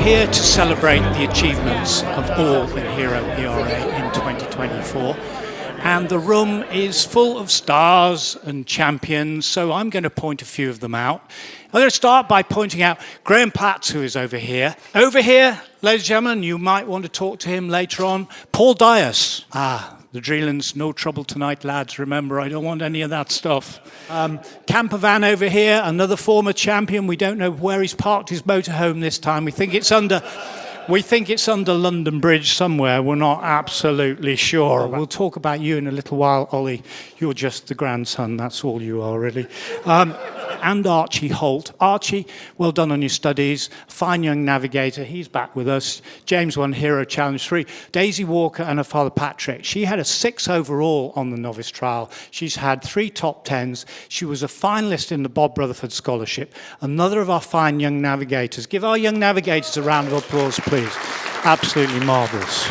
here to celebrate the achievements of all in Hero ERA in 2024. And the room is full of stars and champions, so I'm going to point a few of them out. I'm going to start by pointing out Graham Platts, who is over here. Over here, ladies and gentlemen, you might want to talk to him later on. Paul Dias. The Dreelands, no trouble tonight, lads. Remember, I don't want any of that stuff. Campervan over here, another former champion. We don't know where he's parked his motorhome this time. We think it's under London Bridge somewhere. We're not absolutely sure. We'll talk about you in a little while, Ollie. You're just the grandson. That's all you are, really. And Archie Holt. Archie, well done on your studies. Fine young navigator. He's back with us. James won Hero Challenge 3. Daisy Walker and her father Patrick. She had a 6 overall on the novice trial. She's had 3 top 10s. She was a finalist in the Bob Rutherford Scholarship. Another of our fine young navigators. Give our young navigators a round of applause, please. Absolutely marvellous.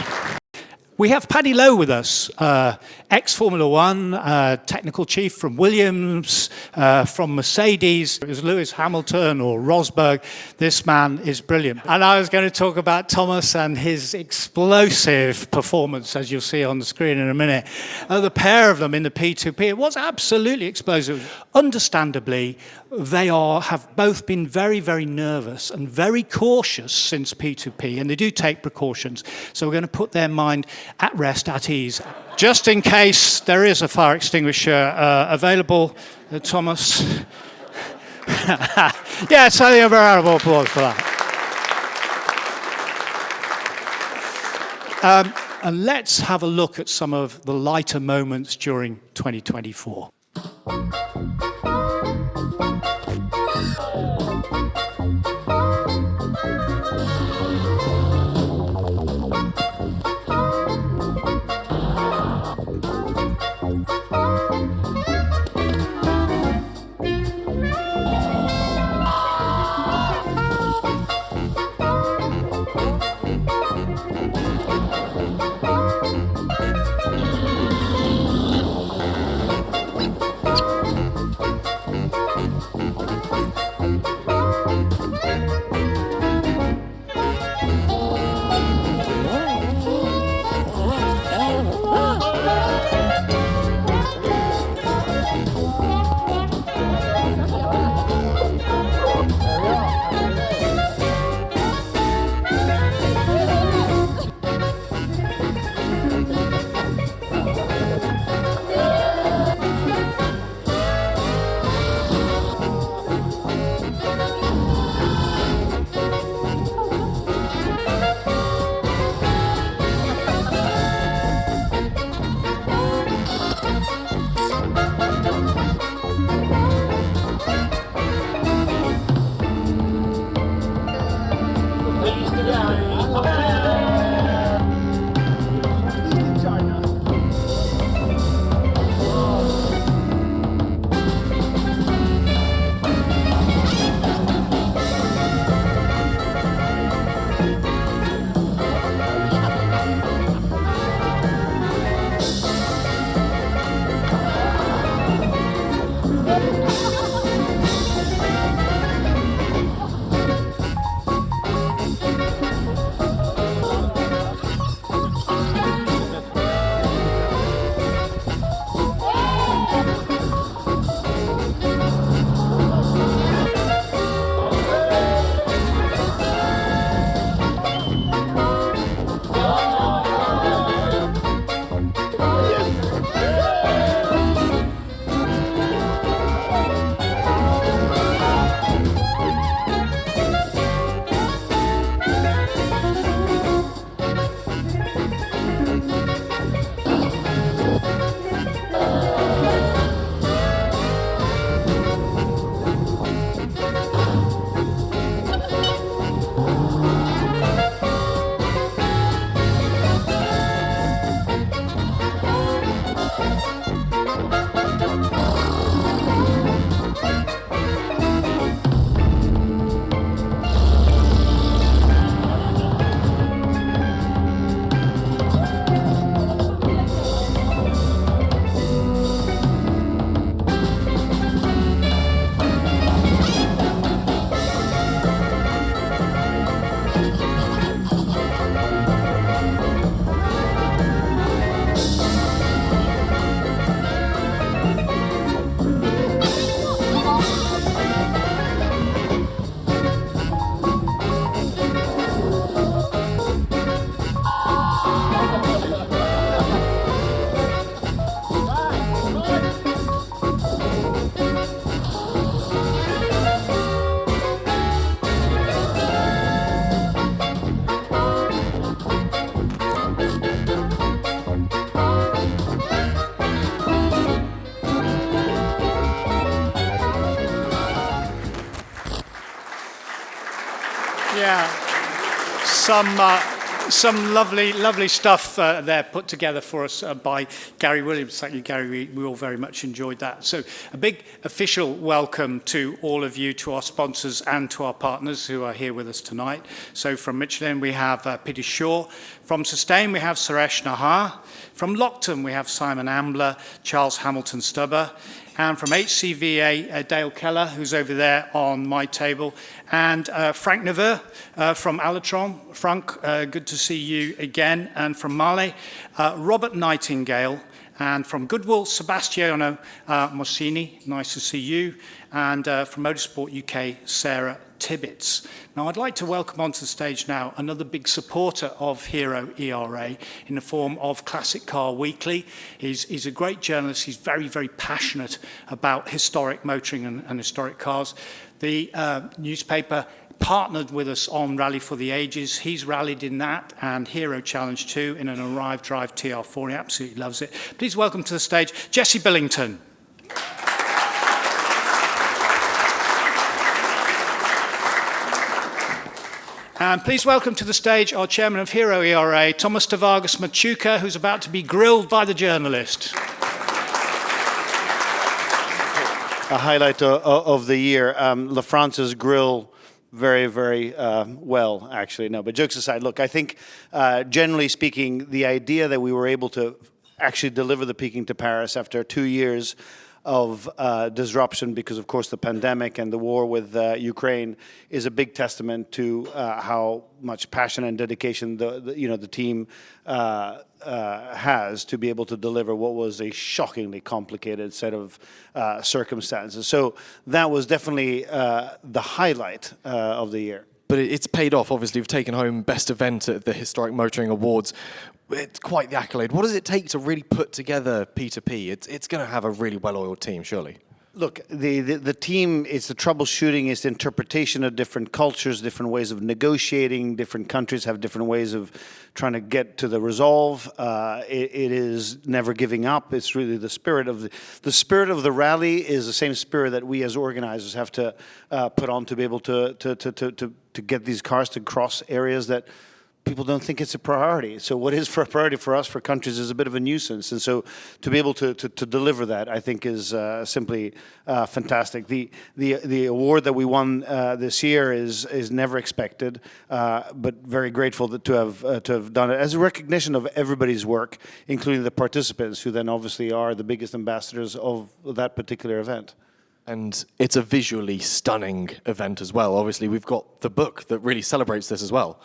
We have Paddy Lowe with us, ex-Formula One, technical chief from Williams, from Mercedes. It was Lewis Hamilton or Rosberg. This man is brilliant. And I was going to talk about Thomas and his explosive performance, as you'll see on the screen in a minute. The pair of them in the P2P, it was absolutely explosive. Understandably, they have both been very, very nervous and very cautious since P2P, and they do take precautions. So we're going to put their mind at rest, at ease. Just in case there is a fire extinguisher available, Thomas. Yeah, so a round of applause for that. And let's have a look at some of the lighter moments during 2024. Yeah, some lovely stuff there put together for us by Gary Williams. Thank you, Gary. We all very much enjoyed that. So a big official welcome to all of you, to our sponsors and to our partners who are here with us tonight. So from Michelin, we have Peter Shaw. From Sustain, we have Suresh Nahar. From Lockton, we have Simon Ambler, Charles Hamilton Stubber. And from HCVA, Dale Keller, who's over there on my table, and Frank Neveu from Alatron. Frank, good to see you again. And from Male, Robert Nightingale. And from Goodwill, Sebastiano Mossini, nice to see you. And from Motorsport UK, Sarah Tibbets. Now, I'd like to welcome onto the stage now another big supporter of Hero ERA in the form of Classic Car Weekly. He's a great journalist. He's very, very passionate about historic motoring and historic cars. The newspaper partnered with us on Rally for the Ages. He's rallied in that and Hero Challenge 2 in an Arrive Drive TR4. He absolutely loves it. Please welcome to the stage Jesse Billington. And please welcome to the stage our chairman of Hero ERA, Thomas de Vargas Machuca, who's about to be grilled by the journalist. A highlight of the year, La France's grill, very well, actually. No, but jokes aside, look, I think generally speaking, the idea that we were able to actually deliver the Peking to Paris after 2 years of disruption because, of course, the pandemic and the war with Ukraine is a big testament to how much passion and dedication the team has to be able to deliver what was a shockingly complicated set of circumstances. So that was definitely the highlight of the year. But it's paid off. Obviously, we've taken home Best Event at the Historic Motoring Awards. It's quite the accolade. What does it take to really put together P2P? It's going to have a really well-oiled team, surely. Look, the team, it's the troubleshooting, it's the interpretation of different cultures, different ways of negotiating. Different countries have different ways of trying to get to the resolve. It is never giving up. It's really the spirit of the rally is the same spirit that we as organizers have to put on to be able to get these cars to cross areas that people don't think it's a priority. So what is for a priority for us, for countries, is a bit of a nuisance. And so to be able to deliver that, I think, is simply fantastic. The award that we won this year is never expected, but very grateful to have done it as a recognition of everybody's work, including the participants, who then obviously are the biggest ambassadors of that particular event. And it's a visually stunning event as well. Obviously, we've got the book that really celebrates this as well.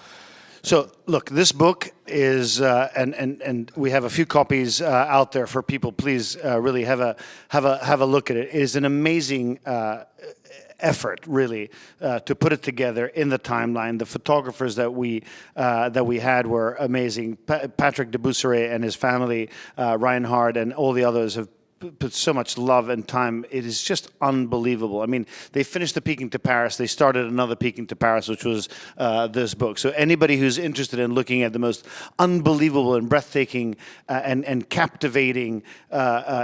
So look, this book is, and we have a few copies out there for people. Please really have a look at it. It is an amazing effort, really, to put it together in the timeline. The photographers that we had were amazing. Patrick de Busseret and his family, Reinhard, and all the others have put so much love and time. It is just unbelievable. I mean, they finished the Peking to Paris. They started another Peking to Paris, which was this book. So anybody who's interested in looking at the most unbelievable and breathtaking and captivating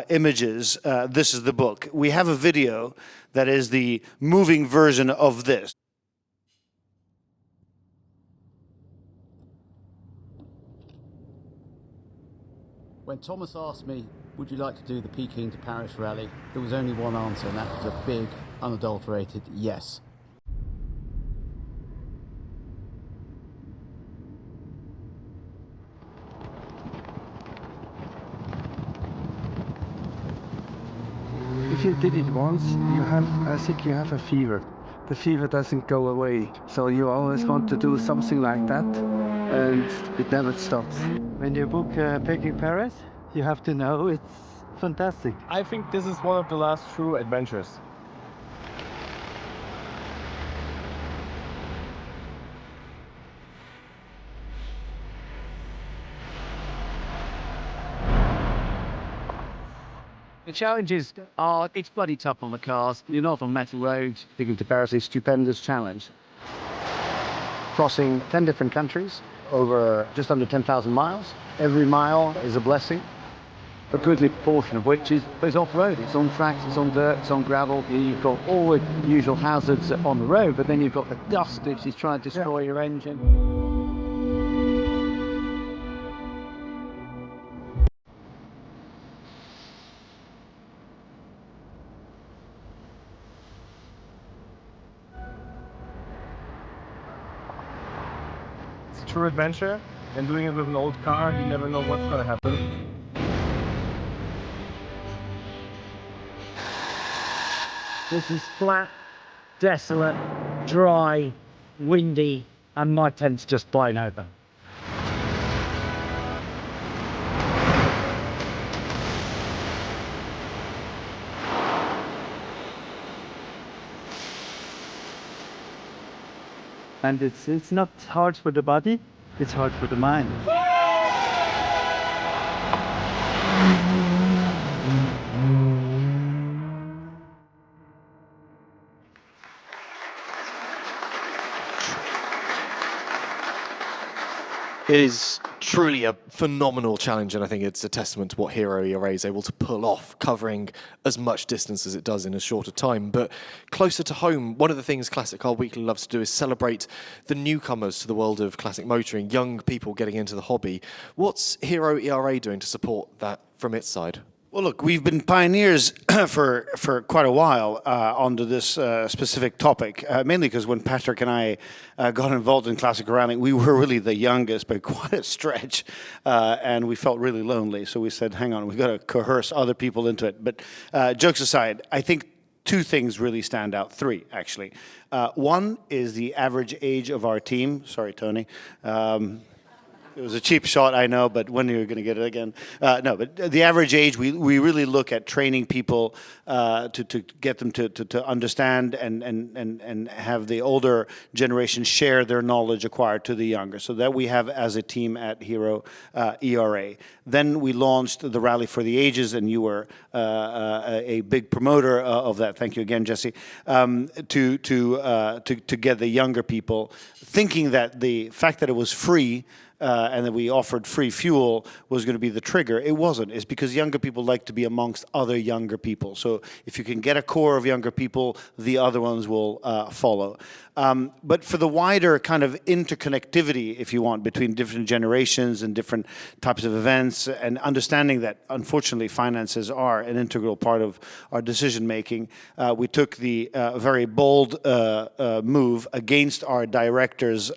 images, this is the book. We have a video that is the moving version of this. When Thomas asked me, would you like to do the Peking to Paris rally, there was only one answer, and that was a big, unadulterated yes. If you did it once, I think you have a fever. The fever doesn't go away, so you always want to do something like that, and it never stops. When you book Peking Paris, you have to know it's fantastic. I think this is one of the last true adventures. The challenges are, it's bloody tough on the cars. You're not on metal roads. Peking to Paris is a stupendous challenge. Crossing 10 different countries over just under 10,000 miles. Every mile is a blessing. a goodly proportion of which is off-road. It's on tracks, it's on dirt, it's on gravel. You've got all the usual hazards on the road, but then you've got the dust which is trying to destroy your engine. It's a true adventure, and doing it with an old car, you never know what's going to happen. This is flat, desolate, dry, windy, and my tent's just blown open. And it's not hard for the body, it's hard for the mind. It is truly a phenomenal challenge, and I think it's a testament to what Hero ERA is able to pull off, covering as much distance as it does in a shorter time. But closer to home, one of the things Classic Car Weekly loves to do is celebrate the newcomers to the world of classic motoring, young people getting into the hobby. What's Hero ERA doing to support that from its side? Well, look, we've been pioneers for quite a while onto this specific topic, mainly because when Patrick and I got involved in classic rallying, we were really the youngest by quite a stretch, and we felt really lonely. So we said, hang on, we've got to coerce other people into it. But jokes aside, I think two things really stand out, three actually. One is the average age of our team. Sorry, Tony. It was a cheap shot, I know, but when are you going to get it again? No, but the average age, we really look at training people to get them to understand and have the older generation share their knowledge acquired to the younger. So that we have as a team at Hero ERA. Then we launched the Rally for the Ages, and you were a big promoter of that. Thank you again, Jesse. To get the younger people, thinking that the fact that it was free and that we offered free fuel was going to be the trigger. It wasn't. It's because younger people like to be amongst other younger people. So if you can get a core of younger people, the other ones will follow. But for the wider kind of interconnectivity, if you want, between different generations and different types of events, and understanding that, unfortunately, finances are an integral part of our decision-making, we took the very bold move against our director's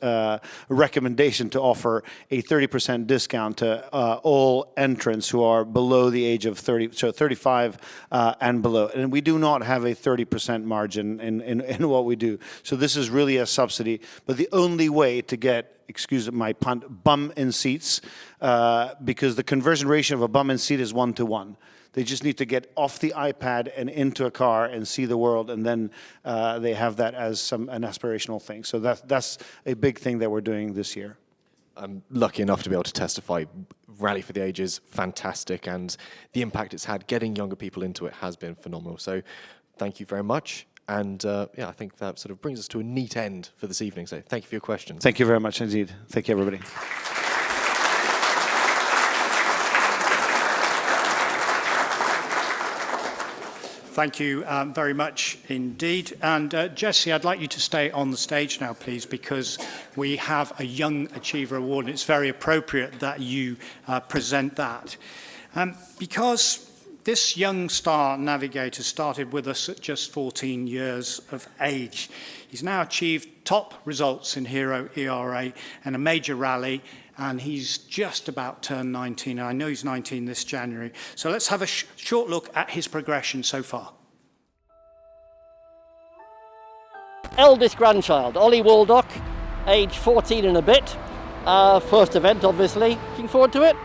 recommendation to offer a 30% discount to all entrants who are below the age of 30, so 35 and below. And we do not have a 30% margin in what we do. So this is really a subsidy, but the only way to get, excuse my pun, bum in seats, because the conversion ratio of a bum in seat is 1-to-1. They just need to get off the iPad and into a car and see the world, and then they have that as an aspirational thing. So that's a big thing that we're doing this year. I'm lucky enough to be able to testify. Rally for the Ages, fantastic, and the impact it's had getting younger people into it has been phenomenal. So thank you very much. And yeah, I think that sort of brings us to a neat end for this evening. So thank you for your questions. Thank you very much indeed. Thank you, everybody. Thank you very much indeed. And Jesse, I'd like you to stay on the stage now, please, because we have a Young Achiever Award, and it's very appropriate that you present that. Because this young star navigator started with us at just 14 years of age. He's now achieved top results in Hero ERA and a major rally, and he's just about turned 19. I know he's 19 this January. So let's have a short look at his progression so far. Eldest grandchild, Ollie Waldock, age 14 and a bit. First event, obviously. Looking forward to it?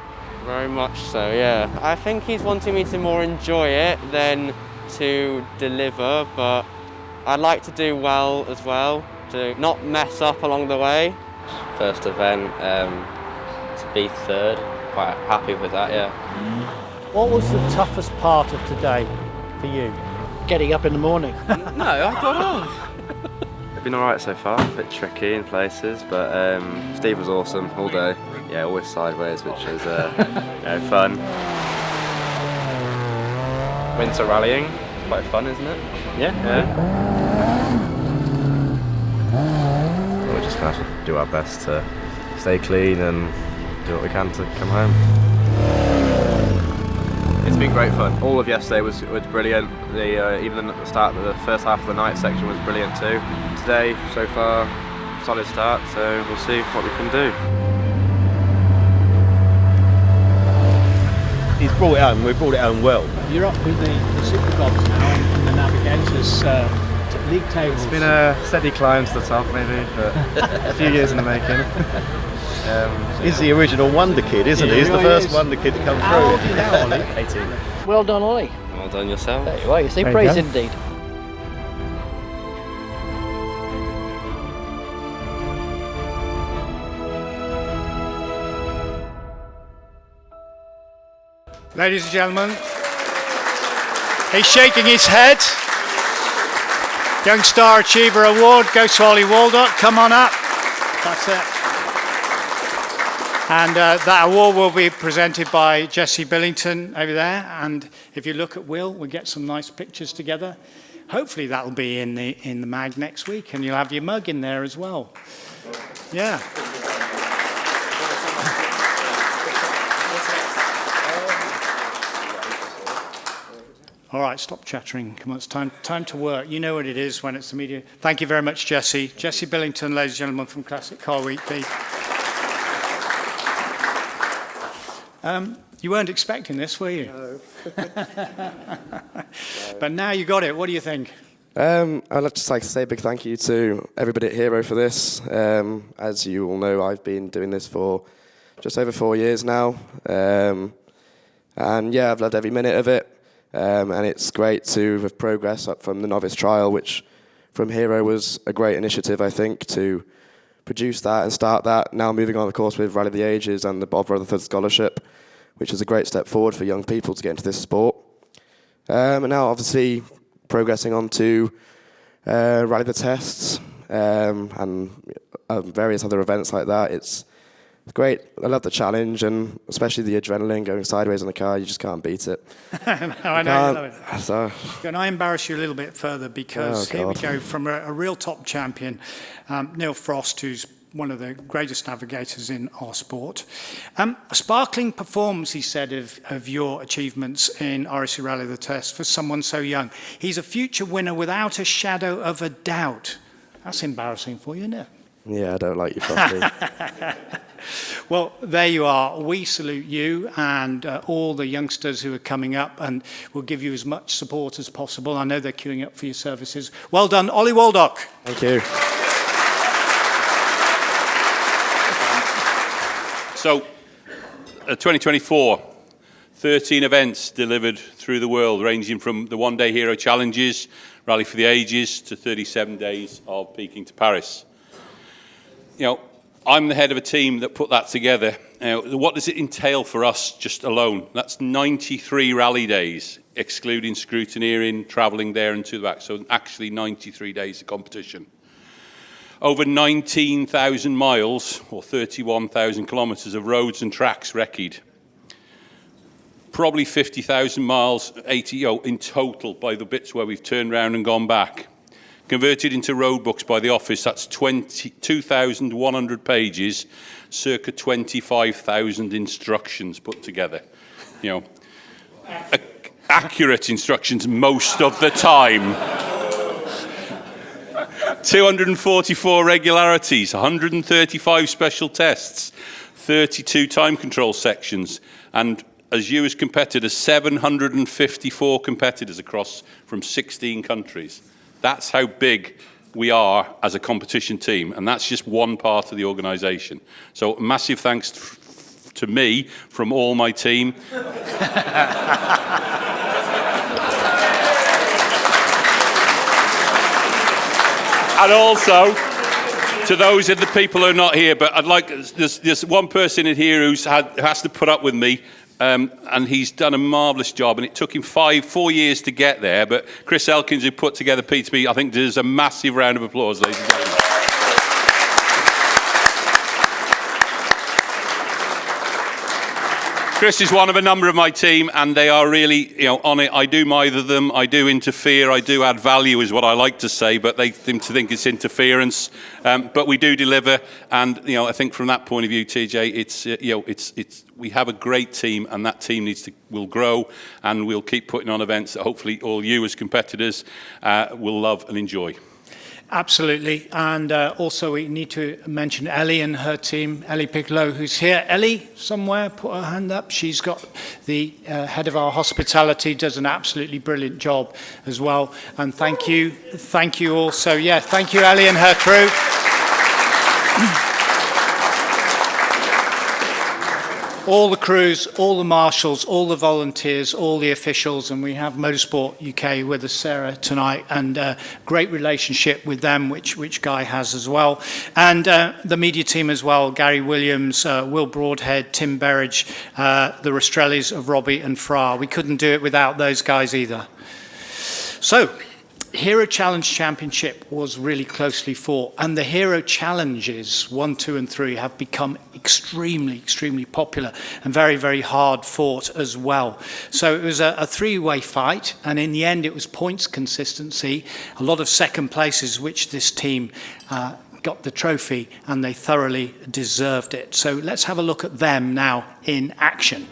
Very much so, yeah. I think he's wanting me to more enjoy it than to deliver, but I'd like to do well as well, to not mess up along the way. First event, to be third, quite happy with that, yeah. What was the toughest part of today for you? Getting up in the morning. No, I got off. It's been alright so far, a bit tricky in places, but Steve was awesome all day. Yeah, always sideways, which is fun. winter rallying. It's quite fun, isn't it? Yeah. We're just going to have to do our best to stay clean and do what we can to come home. It's been great fun. All of yesterday was brilliant. Even at the start, the first half of the night section was brilliant too. Today, so far, solid start, so we'll see what we can do. He's brought it home, we brought it home well. You're up with the Supergods now and the Navigators league tables. It's been a steady climb to the top maybe, but a few years in the making. He's the original Wonder Kid, isn't he? He's the first Wonder Kid to come through. How old are you now, Ollie? 18. Well done, Ollie. Well done yourself. There you are, you see, There you praise go. indeed. Ladies and gentlemen, he's shaking his head. Young Star Achiever Award goes to Ollie Waldock. Come on up. That's it. And that award will be presented by Jesse Billington over there. And if you look at Will, we'll get some nice pictures together. Hopefully that'll be in the mag next week, and you'll have your mug in there as well. Yeah. All right, stop chattering. Come on, it's time to work. You know what it is when it's the media. Thank you very much, Jesse. Jesse Billington, ladies and gentlemen, from Classic Car Weekly. You weren't expecting this, were you? No. But now you got it. What do you think? I'd just like to say a big thank you to everybody at Hero for this. As you all know, I've been doing this for just over 4 years now. And yeah, I've loved every minute of it. And it's great to have progressed up from the novice trial, which from Hero was a great initiative, I think, to produce that and start that. Now moving on, of course, with Rally of the Ages and the Bob Rutherford Scholarship, which is a great step forward for young people to get into this sport. And now, obviously, progressing on to Rally the Tests and various other events like that. It's great. I love the challenge, and especially the adrenaline going sideways in the car. You just can't beat it. No, I know you love it. So, Can I embarrass you a little bit further? Because here we God. go from a real top champion, Neil Frost, who's one of the greatest navigators in our sport. A sparkling performance, he said, of your achievements in RSC Rally the Test for someone so young. He's a future winner without a shadow of a doubt. That's embarrassing for you, isn't it? yeah, I don't like you properly. Well, there you are. We salute you and all the youngsters who are coming up, and we'll give you as much support as possible. I know they're queuing up for your services. Well done, Ollie Waldock. Thank you. So, 2024, 13 events delivered through the world, ranging from the one-day Hero Challenges, Rally for the Ages, to 37 days of Peking to Paris. You know, I'm the head of a team that put that together. What does it entail for us just alone? That's 93 rally days, excluding scrutineering, travelling there and to the back. So actually 93 days of competition. Over 19,000 miles, or 31,000 kilometres of roads and tracks recce'd. Probably 50,000 miles, 80 in total by the bits where we've turned round and gone back. Converted into road books by the office, that's 2,100 pages, circa 25,000 instructions put together. You know, accurate instructions most of the time. 244 regularities, 135 special tests, 32 time control sections, and as you as competitors, 754 competitors across from 16 countries. That's how big we are as a competition team, and that's just one part of the organisation. So massive thanks to me from all my team. And also to those of the people who are not here, but I'd like, there's one person in here who has to put up with me. And he's done a marvellous job, and it took him 4 years to get there. But Chris Elkins, who put together P2P, I think deserves a massive round of applause, ladies and gentlemen. Chris is one of a number of my team, and they are really, on it. I do mither them, I do interfere, I do add value, is what I like to say, but they seem to think it's interference. But we do deliver, and I think from that point of view, TJ, it's we have a great team, and that team will grow, and we'll keep putting on events that hopefully all you as competitors will love and enjoy. Absolutely, and also we need to mention Ellie and her team, Ellie Piccolo, who's here. Ellie, somewhere, put her hand up. She's got the head of our hospitality, does an absolutely brilliant job as well. And thank you also. Yeah, thank you, Ellie and her crew. All the crews, all the marshals, all the volunteers, all the officials, and we have Motorsport UK with us, Sarah, tonight, and great relationship with them, which Guy has as well. And the media team as well, Gary Williams, Will Broadhead, Tim Berridge, the Rastrellis of Robbie and Fra. We couldn't do it without those guys either. So, Hero Challenge Championship was really closely fought, and the Hero Challenges 1, 2 and 3 have become extremely popular and very, very hard fought as well. So it was a three-way fight, and in the end it was points consistency, a lot of second places which this team got the trophy, and they thoroughly deserved it. So let's have a look at them now in action.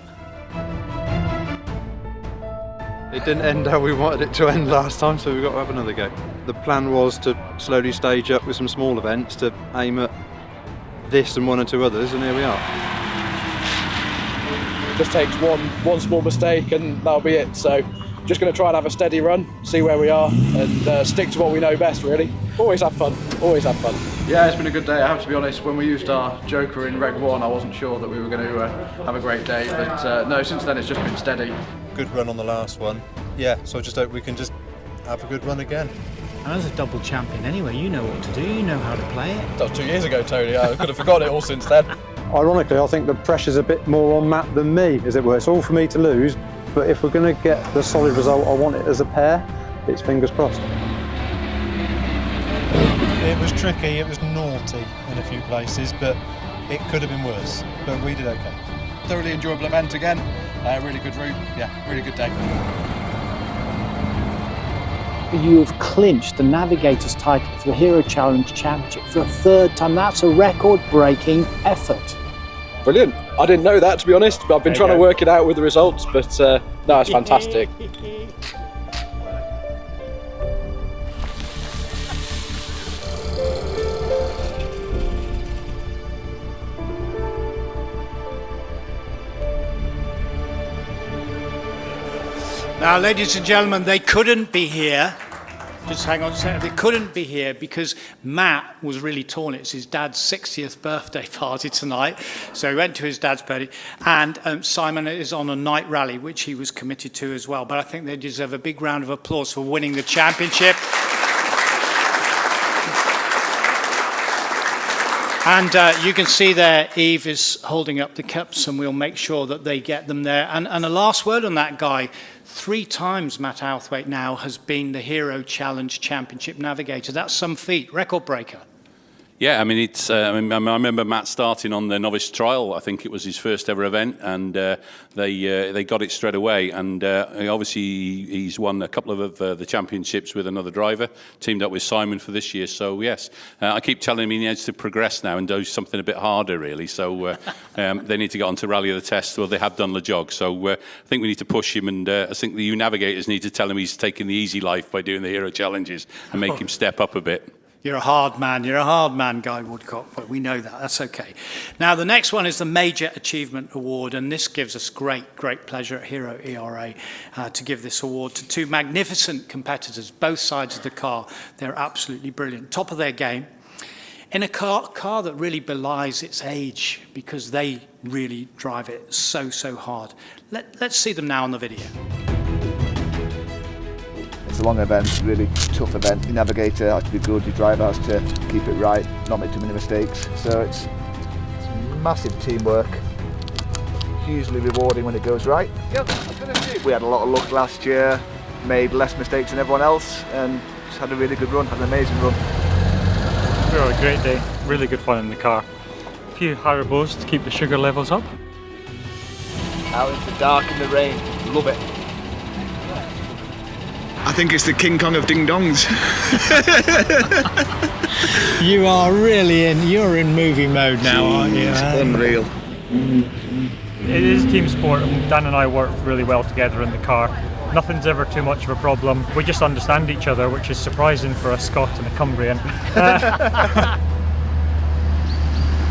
It didn't end how we wanted it to end last time, so we've got to have another go. The plan was to slowly stage up with some small events to aim at this and 1 or 2 others, and here we are. It just takes one small mistake and that'll be it. So just going to try and have a steady run, see where we are, and stick to what we know best, really. Always have fun, always have fun. Yeah, it's been a good day, I have to be honest. When we used our Joker in Reg 1, I wasn't sure that we were going to have a great day, but no, since then it's just been steady. Good run on the last one. Yeah, so I just hope we can just have a good run again. And as a double champion anyway, you know what to do, you know how to play it. That was 2 years ago, Tony. I could have forgotten it all since then. Ironically, I think the pressure's a bit more on Matt than me, as it were. It's all for me to lose, but if we're going to get the solid result I want it as a pair, it's fingers crossed. It was tricky, it was naughty in a few places, but it could have been worse, but we did okay. Thoroughly enjoyable event again, really good route, yeah, really good day. You have clinched the Navigator's title for the Hero Challenge Championship for a 3rd time. That's a record-breaking effort. Brilliant. I didn't know that, to be honest, but I've been trying to work it out with the results, but no, it's fantastic. Now, ladies and gentlemen, they couldn't be here. Just hang on a second. They couldn't be here because Matt was really torn. It's his dad's 60th birthday party tonight. So he went to his dad's party. And Simon is on a night rally, which he was committed to as well. But I think they deserve a big round of applause for winning the championship. And you can see there, Eve is holding up the cups, and we'll make sure that they get them there. And a last word on that, Guy. 3 times Matt Outhwaite now has been the Hero Challenge Championship Navigator. That's some feat, record breaker. Yeah, I mean, it's. I remember Matt starting on the novice trial. I think it was his first ever event, and they got it straight away. And obviously, he's won a couple of the championships with another driver, teamed up with Simon for this year. So yes, I keep telling him he needs to progress now and do something a bit harder, really. So they need to get on to Rally of the Test. Well, they have done the jog. So I think we need to push him, and I think the U Navigators need to tell him he's taking the easy life by doing the Hero Challenges and make him step up a bit. You're a hard man, Guy Woodcock, but we know that. That's okay. Now, the next one is the Major Achievement Award, and this gives us great pleasure at Hero ERA to give this award to 2 magnificent competitors, both sides of the car. They're absolutely brilliant, top of their game, in a car that really belies its age because they really drive it so hard. Let's see them now on the video. It's a long event, really tough event. The navigator has to be good, the driver has to keep it right, not make too many mistakes. So it's massive teamwork, hugely rewarding when it goes right. Yep, we had a lot of luck last year, made less mistakes than everyone else, and just had a really good run, had an amazing run. We had a great day, really good fun in the car. A few Haribos to keep the sugar levels up. Out into the dark and the rain. Love it. I think it's the King Kong of ding dongs. You are really you're in movie mode now, aren't you? Unreal. It is a team sport, and Dan and I work really well together in the car. Nothing's ever too much of a problem. We just understand each other, which is surprising for a Scot and a Cumbrian.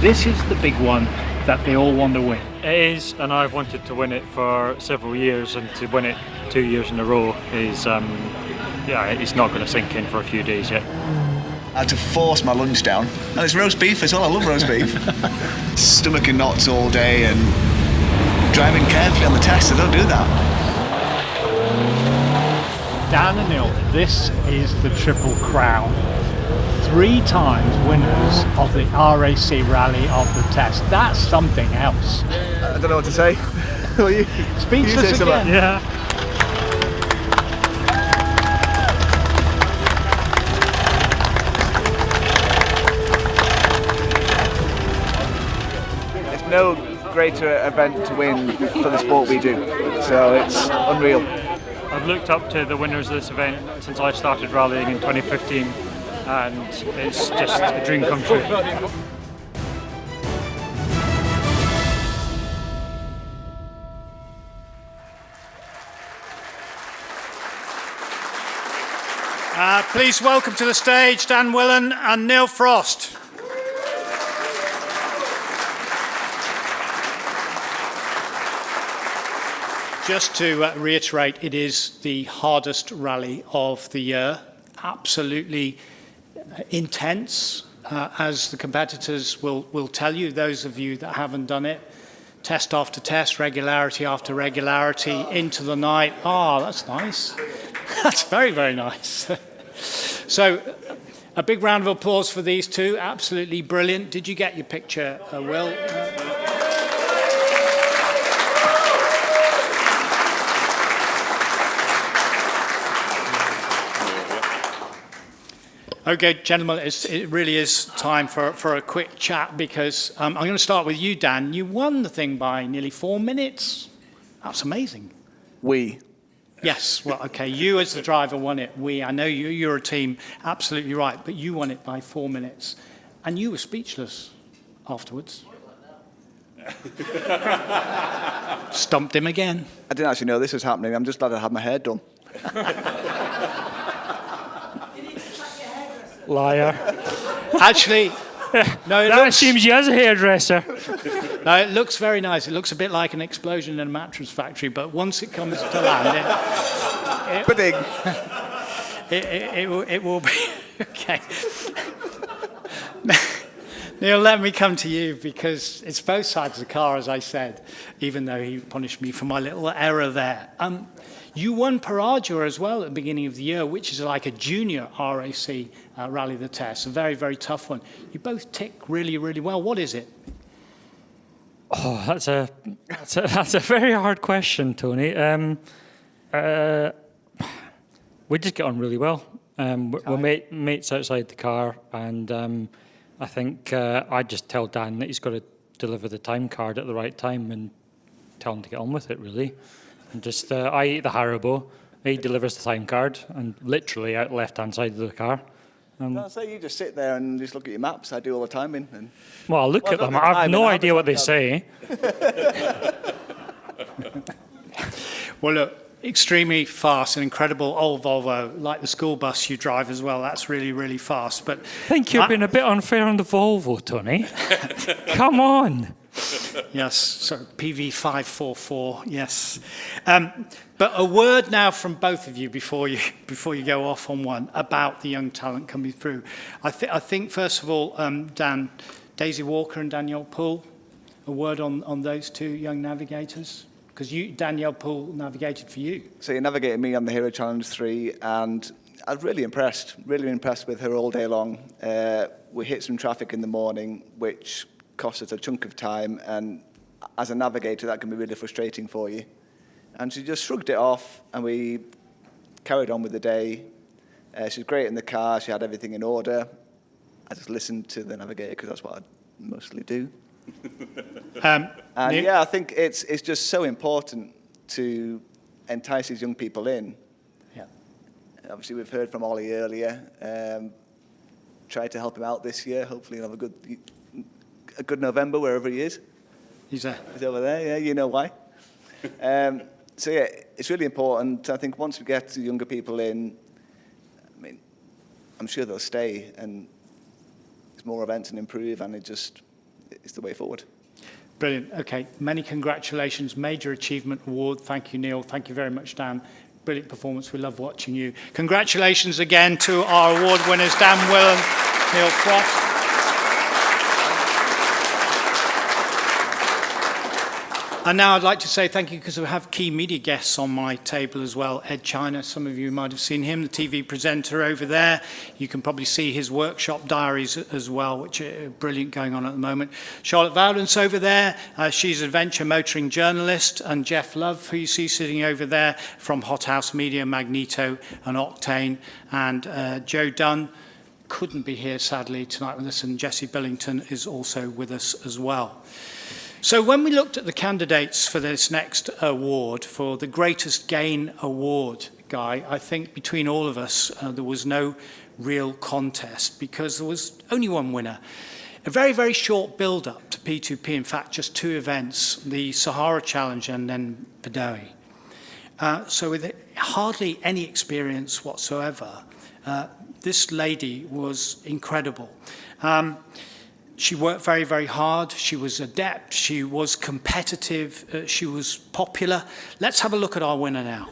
This is the big one that they all want to win. It is, and I've wanted to win it for several years, and to win it 2 years in a row is, yeah, it's not going to sink in for a few days yet. I had to force my lunch down, and it's roast beef as well. I love roast beef. Stomach in knots all day and driving carefully on the test. I don't do that. Dan and Neil, this is the Triple Crown. 3 times winners of the RAC Rally of the Test. That's something else. I don't know what to say. Will you? Speechless you say again. Yeah. There's no greater event to win for the sport we do. So it's unreal. I've looked up to the winners of this event since I started rallying in 2015, and it's just a dream come true. Please welcome to the stage Dan Willen and Neil Frost. Just to reiterate, it is the hardest rally of the year. Absolutely intense, as the competitors will tell you, those of you that haven't done it. Test after test, regularity after regularity, into the night. Ah, that's nice. That's very, very nice. So, a big round of applause for these two. Absolutely brilliant. Did you get your picture, Will? Okay, gentlemen, it really is time for a quick chat, because I'm going to start with you, Dan. You won the thing by nearly 4 minutes. That's amazing. Yes, well, okay, you as the driver won it. I know you're a team, absolutely right, but you won it by 4 minutes. And you were speechless afterwards. Stumped him again. I didn't actually know this was happening. I'm just glad I had my hair done. Liar. Actually, no. That assumes you as a hairdresser. No, it looks very nice. It looks a bit like an explosion in a mattress factory, but once it comes to land, it will be okay. Neil, let me come to you, because it's both sides of the car, as I said, even though he punished me for my little error there. You won Peradua as well at the beginning of the year, which is like a junior RAC Rally the Test, a very, very tough one. You both tick really, really well. What is it? Oh, that's a very hard question, Tony. We just get on really well. We're mates outside the car, and I think I just tell Dan that he's got to deliver the time card at the right time and tell him to get on with it, really. And just I eat the Haribo, he delivers the time card, and literally out the left-hand side of the car. Don't say you just sit there and just look at your maps. I do all the timing. Well, I look at them. I have no idea what they say. Well, look, extremely fast, an incredible old Volvo, like the school bus you drive as well. That's really, really fast. But I think you've been a bit unfair on the Volvo, Tony. Come on. Yes, so PV544, yes. But a word now from both of you before you go off on one about the young talent coming through. I think first of all, Dan, Daisy Walker and Danielle Poole, a word on those two young navigators? Because Danielle Poole navigated for you. So you navigated me on the Hero Challenge 3, and I was really impressed with her all day long. We hit some traffic in the morning, which cost us a chunk of time, and as a navigator that can be really frustrating for you. And she just shrugged it off, and we carried on with the day. She was great in the car, she had everything in order. I just listened to the navigator because that's what I mostly do. Um, And Neil? yeah, I think it's just so important to entice these young people in. Yeah. Obviously, we've heard from Ollie earlier. Try to help him out this year. Hopefully, he'll have a good November wherever he is. He's there. He's over there. Yeah, you know why. So yeah, it's really important. I think once we get the younger people in, I mean, I'm sure they'll stay, and it's more events and improve, and it's the way forward. Brilliant. Okay, many congratulations. Major Achievement Award. Thank you, Neil. Thank you very much, Dan. Brilliant performance. We love watching you. Congratulations again to our award winners, Dan Willen, Neil Frost. And now I'd like to say thank you because we have key media guests on my table as well. Ed China, some of you might have seen him, the TV presenter over there. You can probably see his workshop diaries as well, which are brilliant going on at the moment. Charlotte Vowdens over there, she's an adventure motoring journalist. And Jeff Love, who you see sitting over there from Hot House Media, Magneto and Octane. And Joe Dunn couldn't be here sadly tonight with us, and Jesse Billington is also with us as well. So when we looked at the candidates for this next award, for the Greatest Gain Award, Guy, I think between all of us, there was no real contest because there was only one winner. A very, very short build-up to P2P, in fact, just 2 events, the Sahara Challenge and then Badawi. So with hardly any experience whatsoever, this lady was incredible. She worked very, very hard. She was adept. She was competitive. She was popular. Let's have a look at our winner now.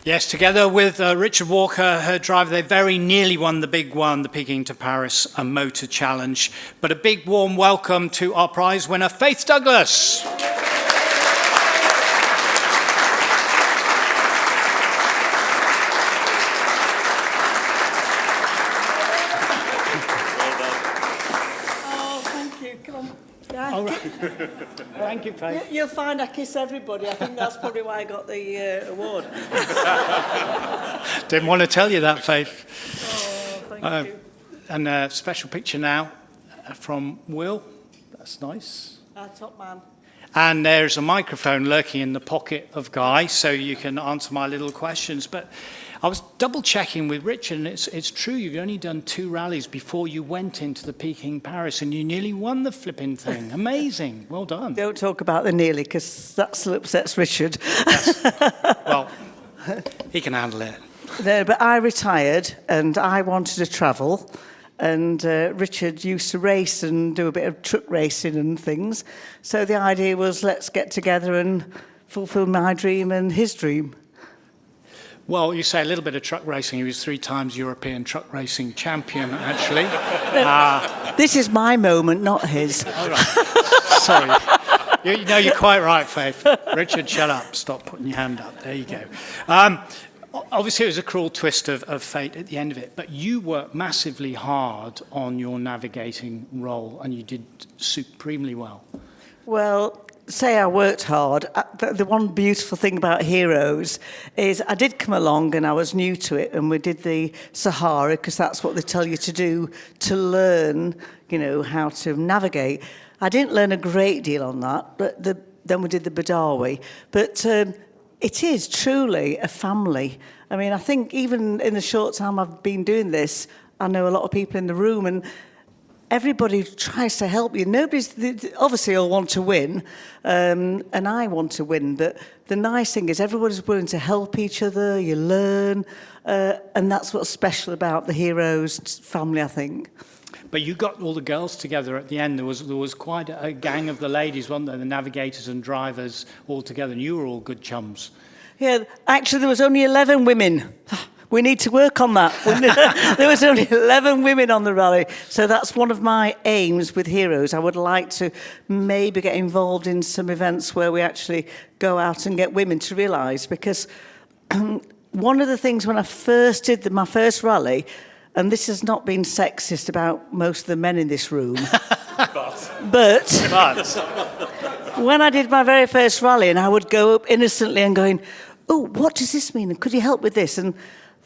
Yes, together with Richard Walker, her driver, they very nearly won the big one, the Peking to Paris Motor Challenge. But a big warm welcome to our prize winner, Faith Douglas. Oh, thank you. Come on. Yeah. All right. Thank you, Faith. You'll find I kiss everybody. I think that's probably why I got the award. Didn't want to tell you that, Faith. Oh, thank you. And a special picture now from Will. That's nice. Top man. And there's a microphone lurking in the pocket of Guy, so you can answer my little questions. But I was double-checking with Richard, and it's true, you've only done 2 rallies before you went into the Peking Paris, and you nearly won the flipping thing. Amazing. Well done. Don't talk about the nearly, because that still upsets Richard. Yes. Well, he can handle it. No, but I retired, and I wanted to travel. And Richard used to race and do a bit of truck racing and things. So the idea was, let's get together and fulfill my dream and his dream. Well, you say a little bit of truck racing. He was 3 times European truck racing champion, actually. This is my moment, not his. All right. Sorry. No, you're quite right, Faith. Richard, shut up. Stop putting your hand up. There you go. Obviously, it was a cruel twist of fate at the end of it, but you worked massively hard on your navigating role, and you did supremely well. Well, say I worked hard. The one beautiful thing about Heroes is I did come along and I was new to it, and we did the Sahara because that's what they tell you to do to learn, how to navigate. I didn't learn a great deal on that, but then we did the Badawi. But it is truly a family. I mean, I think even in the short time I've been doing this, I know a lot of people in the room, and everybody tries to help you. Obviously all want to win, and I want to win, but the nice thing is everybody's willing to help each other, you learn, and that's what's special about the Heroes family, I think. But you got all the girls together at the end. There was quite a gang of the ladies, wasn't there? The navigators and drivers all together, and you were all good chums. Yeah, actually, there was only 11 women. We need to work on that. There was only 11 women on the rally. So that's one of my aims with Heroes. I would like to maybe get involved in some events where we actually go out and get women to realise. Because one of the things when I first did my first rally, and this has not been sexist about most of the men in this room, but when I did my very first rally and I would go up innocently and going, oh, what does this mean? And could you help with this? And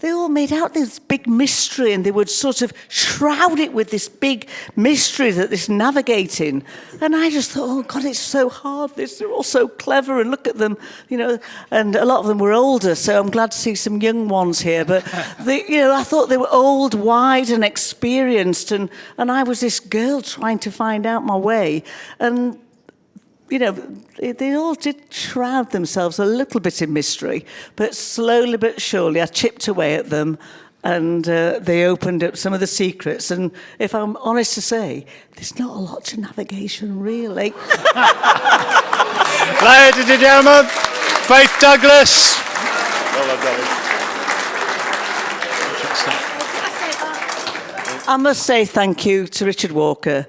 they all made out this big mystery, and they would sort of shroud it with this big mystery that this navigating. And I just thought, oh God, it's so hard. They're all so clever, and look at them, you know. And a lot of them were older, so I'm glad to see some young ones here. But I thought they were old, wide, and experienced, and I was this girl trying to find out my way. And they all did shroud themselves a little bit in mystery, but slowly but surely I chipped away at them, and they opened up some of the secrets. And if I'm honest to say, there's not a lot to navigation, really. Ladies and gentlemen, Faith Douglas. I must say thank you to Richard Walker.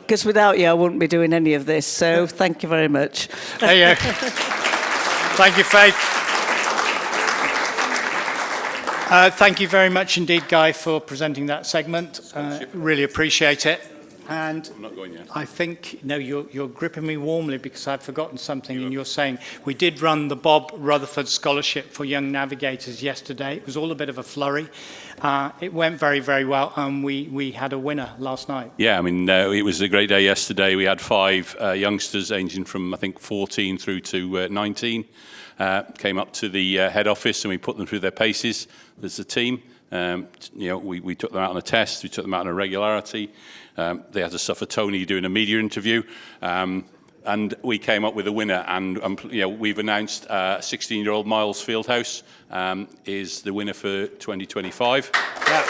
Because without you, I wouldn't be doing any of this. So thank you very much. There you go. Thank you, Faith. Thank you very much indeed, Guy, for presenting that segment. Really appreciate it. And I'm not going yet. I think, no, you're gripping me warmly because I've forgotten something, and you're saying we did run the Bob Rutherford Scholarship for Young Navigators yesterday. It was all a bit of a flurry. It went very, very well, and we had a winner last night. Yeah, I mean, it was a great day yesterday. We had 5 youngsters ranging from, I think, 14 through to 19. Came up to the head office, and we put them through their paces as a team. We took them out on a test. We took them out on a regularity. They had to suffer Tony doing a media interview. And we came up with a winner, and we've announced 16-year-old Miles Fieldhouse is the winner for 2025. Yeah.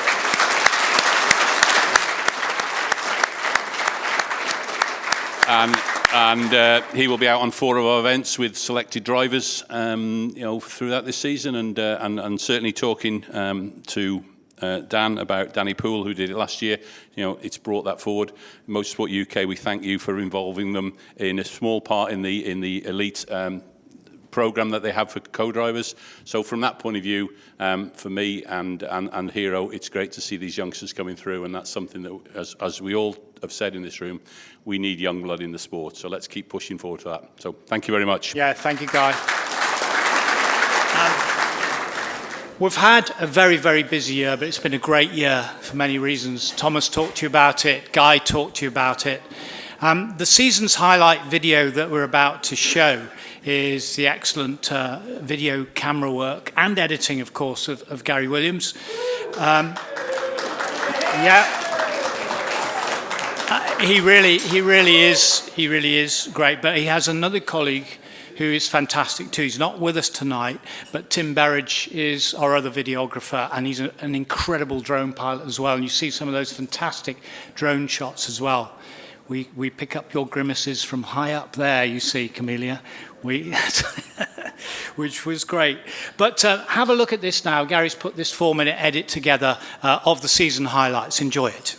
And he will be out on 4 of our events with selected drivers, throughout this season, and certainly talking to Dan about Danny Poole, who did it last year. It's brought that forward. Motorsport UK, we thank you for involving them in a small part in the elite program that they have for co-drivers. So from that point of view, for me and Hero, it's great to see these youngsters coming through, and that's something that, as we all have said in this room, we need young blood in the sport. So let's keep pushing forward to that. So thank you very much. Yeah, thank you, Guy. We've had a very, very busy year, but it's been a great year for many reasons. Thomas talked to you about it. Guy talked to you about it. The season's highlight video that we're about to show is the excellent video camera work and editing, of course, of Gary Williams. He really is great. But he has another colleague who is fantastic too. He's not with us tonight, but Tim Berridge is our other videographer, and he's an incredible drone pilot as well. And you see some of those fantastic drone shots as well. We pick up your grimaces from high up there, you see, Camellia, which was great. But have a look at this now. Gary's put this 4-minute edit together of the season highlights. Enjoy it.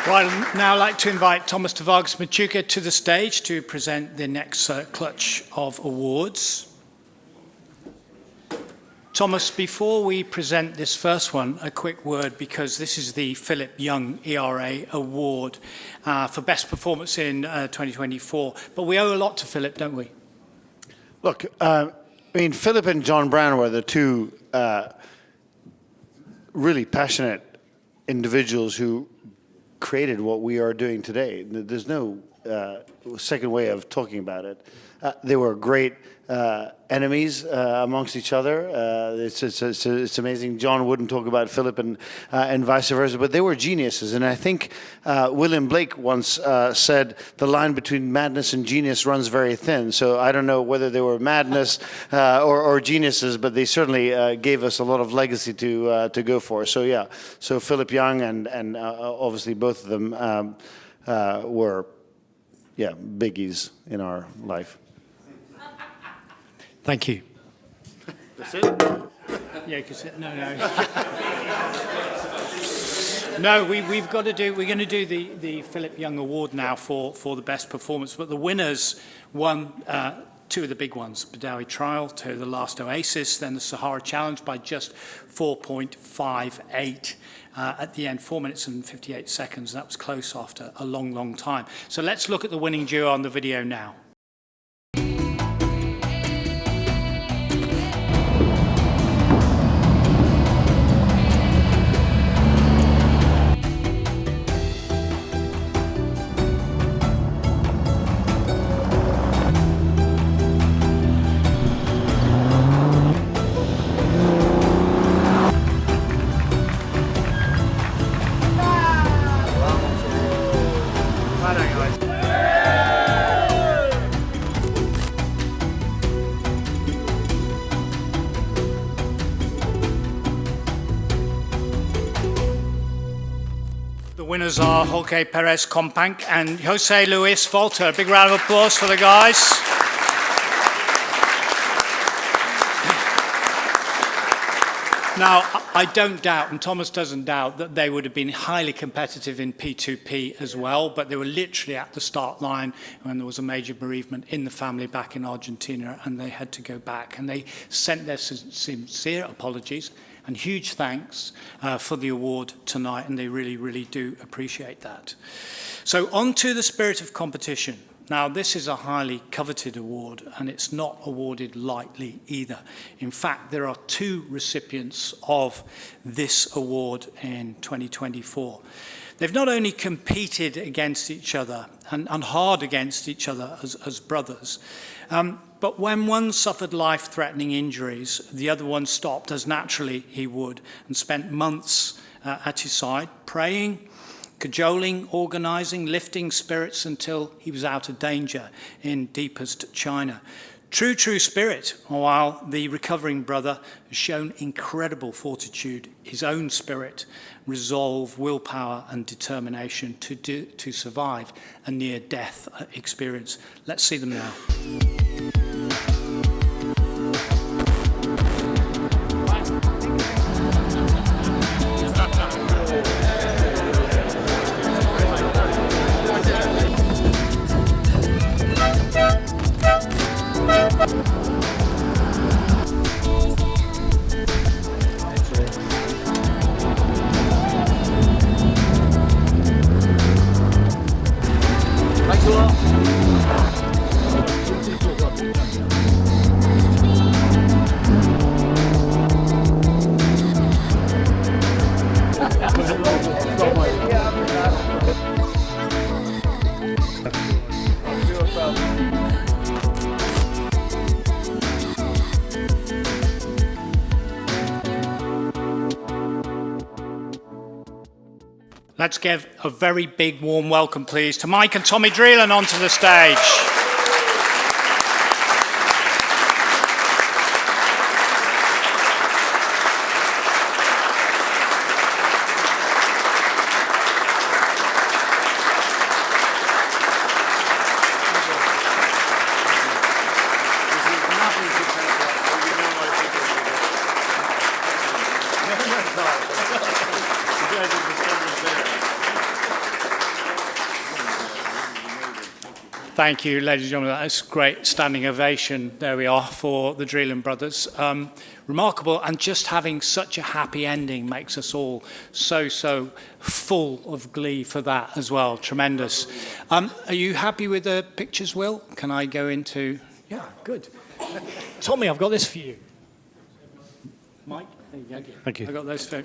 Right, I'd now like to invite Thomas de Vargas Machuca to the stage to present the next clutch of awards. Thomas, before we present this first one, a quick word, because this is the Philip Young ERA Award for Best Performance in 2024. But we owe a lot to Philip, don't we? Look, I mean, Philip and John Brown were the two really passionate individuals who created what we are doing today. There's no second way of talking about it. They were great enemies amongst each other. It's amazing. John wouldn't talk about Philip and vice versa, but they were geniuses. And I think William Blake once said the line between madness and genius runs very thin. So I don't know whether they were madness or geniuses, but they certainly gave us a lot of legacy to go for. So yeah, so Philip Young and obviously both of them were biggies in our life. Thank you. That's it? Yeah, because no. No, we've got to do. We're going to do the Philip Young Award now for the best performance. But the winners won two of the big ones: Badawi Trial to the Last Oasis, then the Sahara Challenge by just 4.58 at the end, 4 minutes and 58 seconds. That was close after a long time. So let's look at the winning duo on the video now. The winners are Jorge Perez Companc and Jose Luis Volta. A big round of applause for the guys. Now, I don't doubt, and Thomas doesn't doubt, that they would have been highly competitive in P2P as well, but they were literally at the start line when there was a major bereavement in the family back in Argentina, and they had to go back. And they sent their sincere apologies and huge thanks for the award tonight, and they really do appreciate that. So on to the spirit of competition. Now, this is a highly coveted award, and it's not awarded lightly either. In fact, there are two recipients of this award in 2024. They've not only competed against each other and hard against each other as brothers, but when one suffered life-threatening injuries, the other one stopped, as naturally he would, and spent months at his side, praying, cajoling, organising, lifting spirits until he was out of danger in deepest China. True spirit, while the recovering brother has shown incredible fortitude, his own spirit, resolve, willpower and determination to survive a near-death experience. Let's see them now. Thanks a lot. Let's give a very big warm welcome, please, to Mike and Tommy Dreelan onto the stage. Thank you, ladies and gentlemen. That's a great standing ovation. There we are for the Dreeland brothers. Remarkable, and just having such a happy ending makes us all so full of glee for that as well. Tremendous. Are you happy with the pictures, Will? Can I go into... Yeah, good. Tommy, I've got this for you. Mike? There you go. Thank you. I got those for you.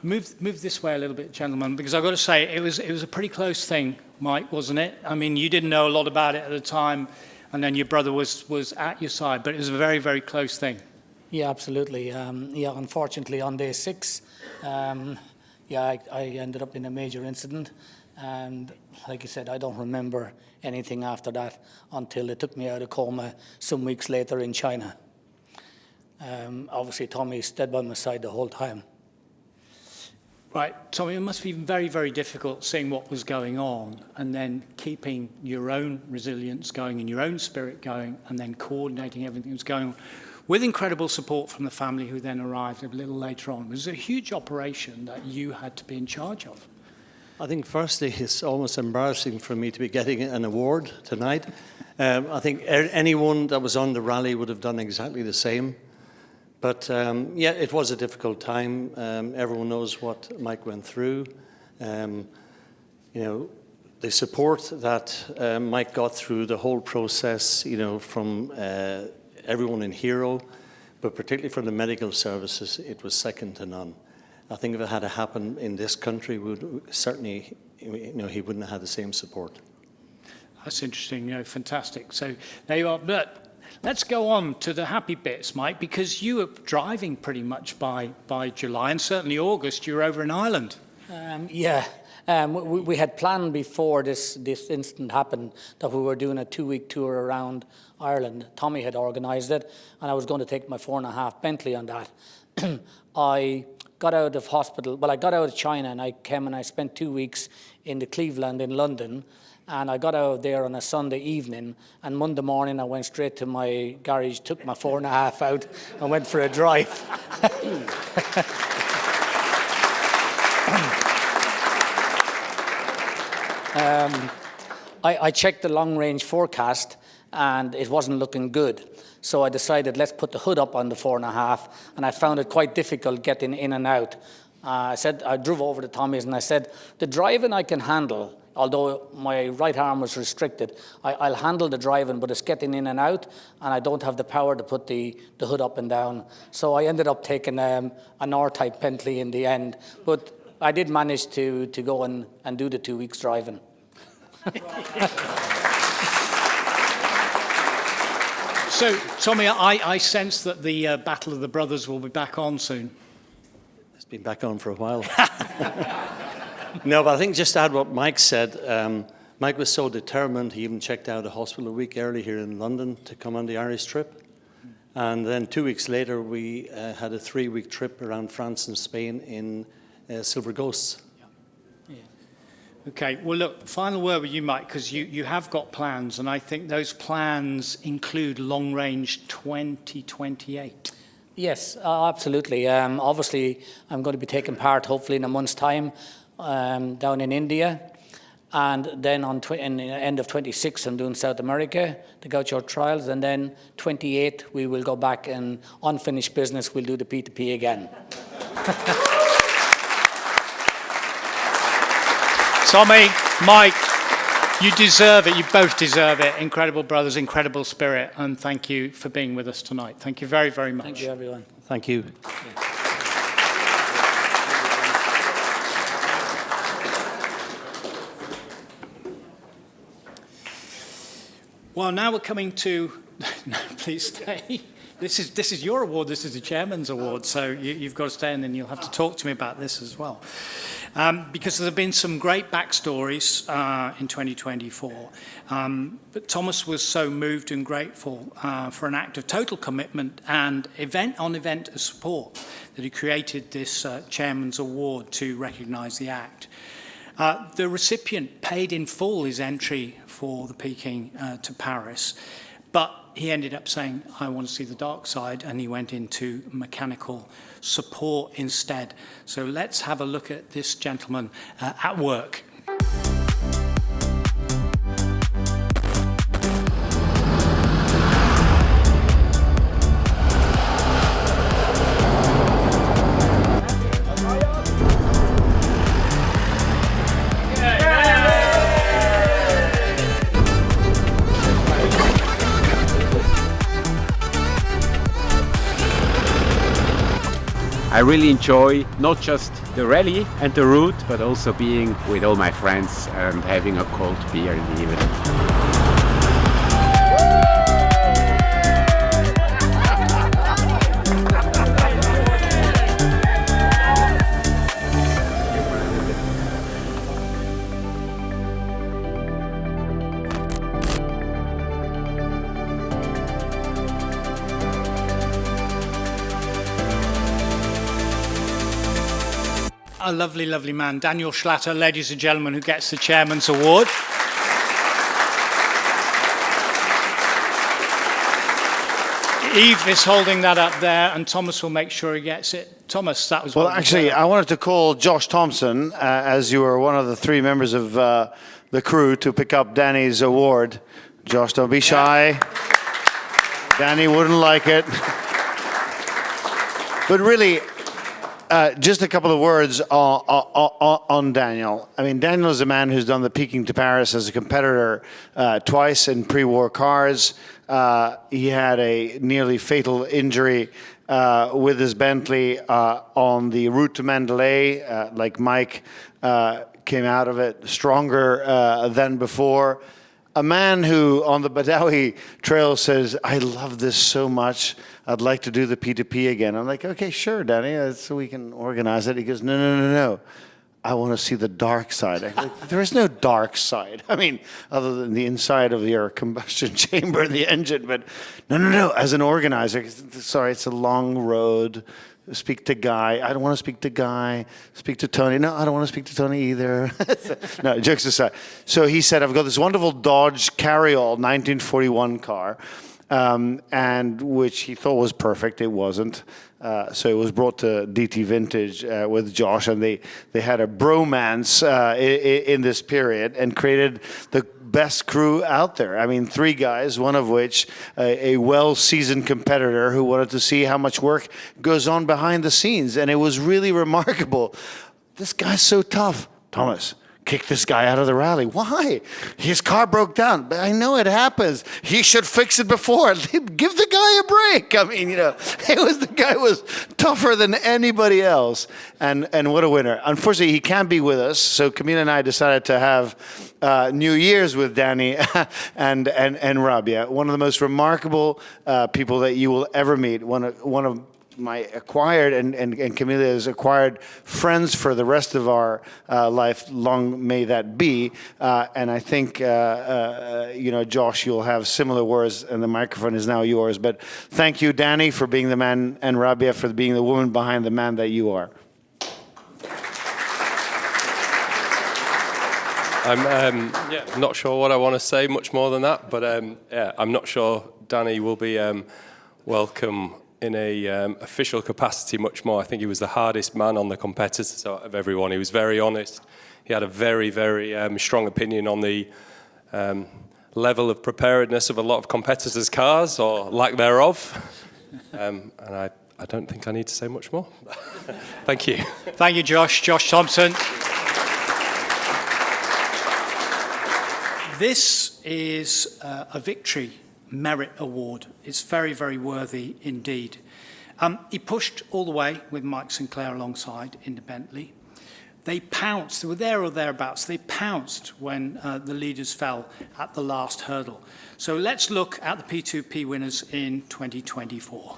Move this way a little bit, gentlemen, because I've got to say, it was a pretty close thing, Mike, wasn't it? I mean, you didn't know a lot about it at the time, and then your brother was at your side, but it was a very, very close thing. Yeah, absolutely. Yeah, unfortunately, on day 6, I ended up in a major incident, and like you said, I don't remember anything after that until they took me out of coma some weeks later in China. Obviously, Tommy stayed by my side the whole time. Right, Tommy, it must be very, very difficult seeing what was going on and then keeping your own resilience going and your own spirit going and then coordinating everything that was going on with incredible support from the family who then arrived a little later on. It was a huge operation that you had to be in charge of. I think firstly, it's almost embarrassing for me to be getting an award tonight. I think anyone that was on the rally would have done exactly the same. But yeah, it was a difficult time. Everyone knows what Mike went through. You know, the support that Mike got through the whole process, you know, from everyone in Hero, but particularly from the medical services, it was second to none. I think if it had happened in this country, certainly, you know, he wouldn't have had the same support. That's interesting, you know, fantastic. So there you are. But let's go on to the happy bits, Mike, because you were driving pretty much by July, and certainly August, you were over in Ireland. We had planned before this incident happened that we were doing a 2-week tour around Ireland. Tommy had organised it, and I was going to take my 4.5 Bentley on that. I got out of hospital, well, I got out of China, and I came and I spent 2 weeks in the Cleveland in London. And I got out of there on a Sunday evening, and Monday morning I went straight to my garage, took my 4.5 out, and went for a drive. I checked the long-range forecast, and it wasn't looking good. So I decided, let's put the hood up on the 4.5, and I found it quite difficult getting in and out. I drove over to Tommy's, and I said, the driving I can handle. Although my right arm was restricted, I'll handle the driving, but it's getting in and out, and I don't have the power to put the hood up and down. So I ended up taking an R-type Bentley in the end. But I did manage to go and do the 2 weeks driving. So, Tommy, I sense that the Battle of the Brothers will be back on soon. It's been back on for a while. No, but I think just to add what Mike said, Mike was so determined, he even checked out of hospital a week early here in London to come on the Irish trip. And then 2 weeks later, we had a 3-week trip around France and Spain in Silver Ghosts. Yeah. Okay, well, look, final word with you, Mike, because you have got plans, and I think those plans include long range 2028. Yes, absolutely. Obviously, I'm going to be taking part, hopefully, in a month's time. Down in India, and then in the end of 26 I'm doing South America, the Gaucho trials, and then 28 we will go back and unfinished business, we'll do the P2P again. Tommy, Mike, you deserve it, you both deserve it. Incredible brothers, incredible spirit, and thank you for being with us tonight. Thank you very, very much. Thank you, everyone. Thank you. Well, now we're coming to... No, please stay. This is your award. This is the chairman's award. So you've got to stay, and then you'll have to talk to me about this as well. Because there have been some great backstories in 2024. But Thomas was so moved and grateful for an act of total commitment and event support that he created this chairman's award to recognise the act. The recipient paid in full his entry for the Peking to Paris, but he ended up saying, I want to see the dark side, and he went into mechanical support instead. So let's have a look at this gentleman at work. I really enjoy not just the rally and the route, but also being with all my friends and having a cold beer in the evening. A lovely, lovely man. Daniel Schlatter, ladies and gentlemen, who gets the Chairman's Award. Eve is holding that up there, and Thomas will make sure he gets it. Thomas, that was... Well, actually, I wanted to call Josh Thompson, as you were one of the 3 members of the crew, to pick up Danny's award. Josh, don't be shy. Danny wouldn't like it. But really... just a couple of words on Daniel. I mean, Daniel is a man who's done the Peking to Paris as a competitor twice in pre-war cars. He had a nearly fatal injury with his Bentley on the route to Mandalay. Like Mike, came out of it stronger than before. A man who on the Badawi Trail says, I love this so much, I'd like to do the P2P again. I'm like, okay, sure, Danny, so we can organize it. He goes, no. I want to see the dark side. I'm like, there is no dark side. I mean, other than the inside of your combustion chamber and the engine, but no. As an organizer, sorry, it's a long road. Speak to Guy. I don't want to speak to Guy. Speak to Tony. No, I don't want to speak to Tony either. No, jokes aside. So he said, I've got this wonderful Dodge Carryall 1941 car, and which he thought was perfect. It wasn't. So it was brought to DT Vintage with Josh, and they had a bromance in this period and created the best crew out there. I mean, 3 guys, one of which a well-seasoned competitor who wanted to see how much work goes on behind the scenes. And it was really remarkable. This guy's so tough. Thomas, kick this guy out of the rally. Why? His car broke down. But I know it happens. He should fix it before. Give the guy a break. I mean, the guy was tougher than anybody else. And what a winner. Unfortunately, he can't be with us. So Camila and I decided to have New Year's with Danny and Rabia. One of the most remarkable people that you will ever meet. One of my acquired and Camila's acquired friends for the rest of our life. Long may that be. And I think, Josh, you'll have similar words, and the microphone is now yours. But thank you, Danny, for being the man, and Rabia for being the woman behind the man that you are. I'm not sure what I want to say much more than that, but I'm not sure Danny will be welcome in a official capacity much more. I think he was the hardest man on the competitors out of everyone. He was very honest. He had a very, very strong opinion on the level of preparedness of a lot of competitors' cars, or lack thereof. And I don't think I need to say much more. Thank you. Thank you, Josh. Josh Thompson. This is a victory merit award. It's very, very worthy indeed. He pushed all the way with Mike Sinclair alongside in the Bentley. They pounced, they were there or thereabouts, they pounced when the leaders fell at the last hurdle. So let's look at the P2P winners in 2024.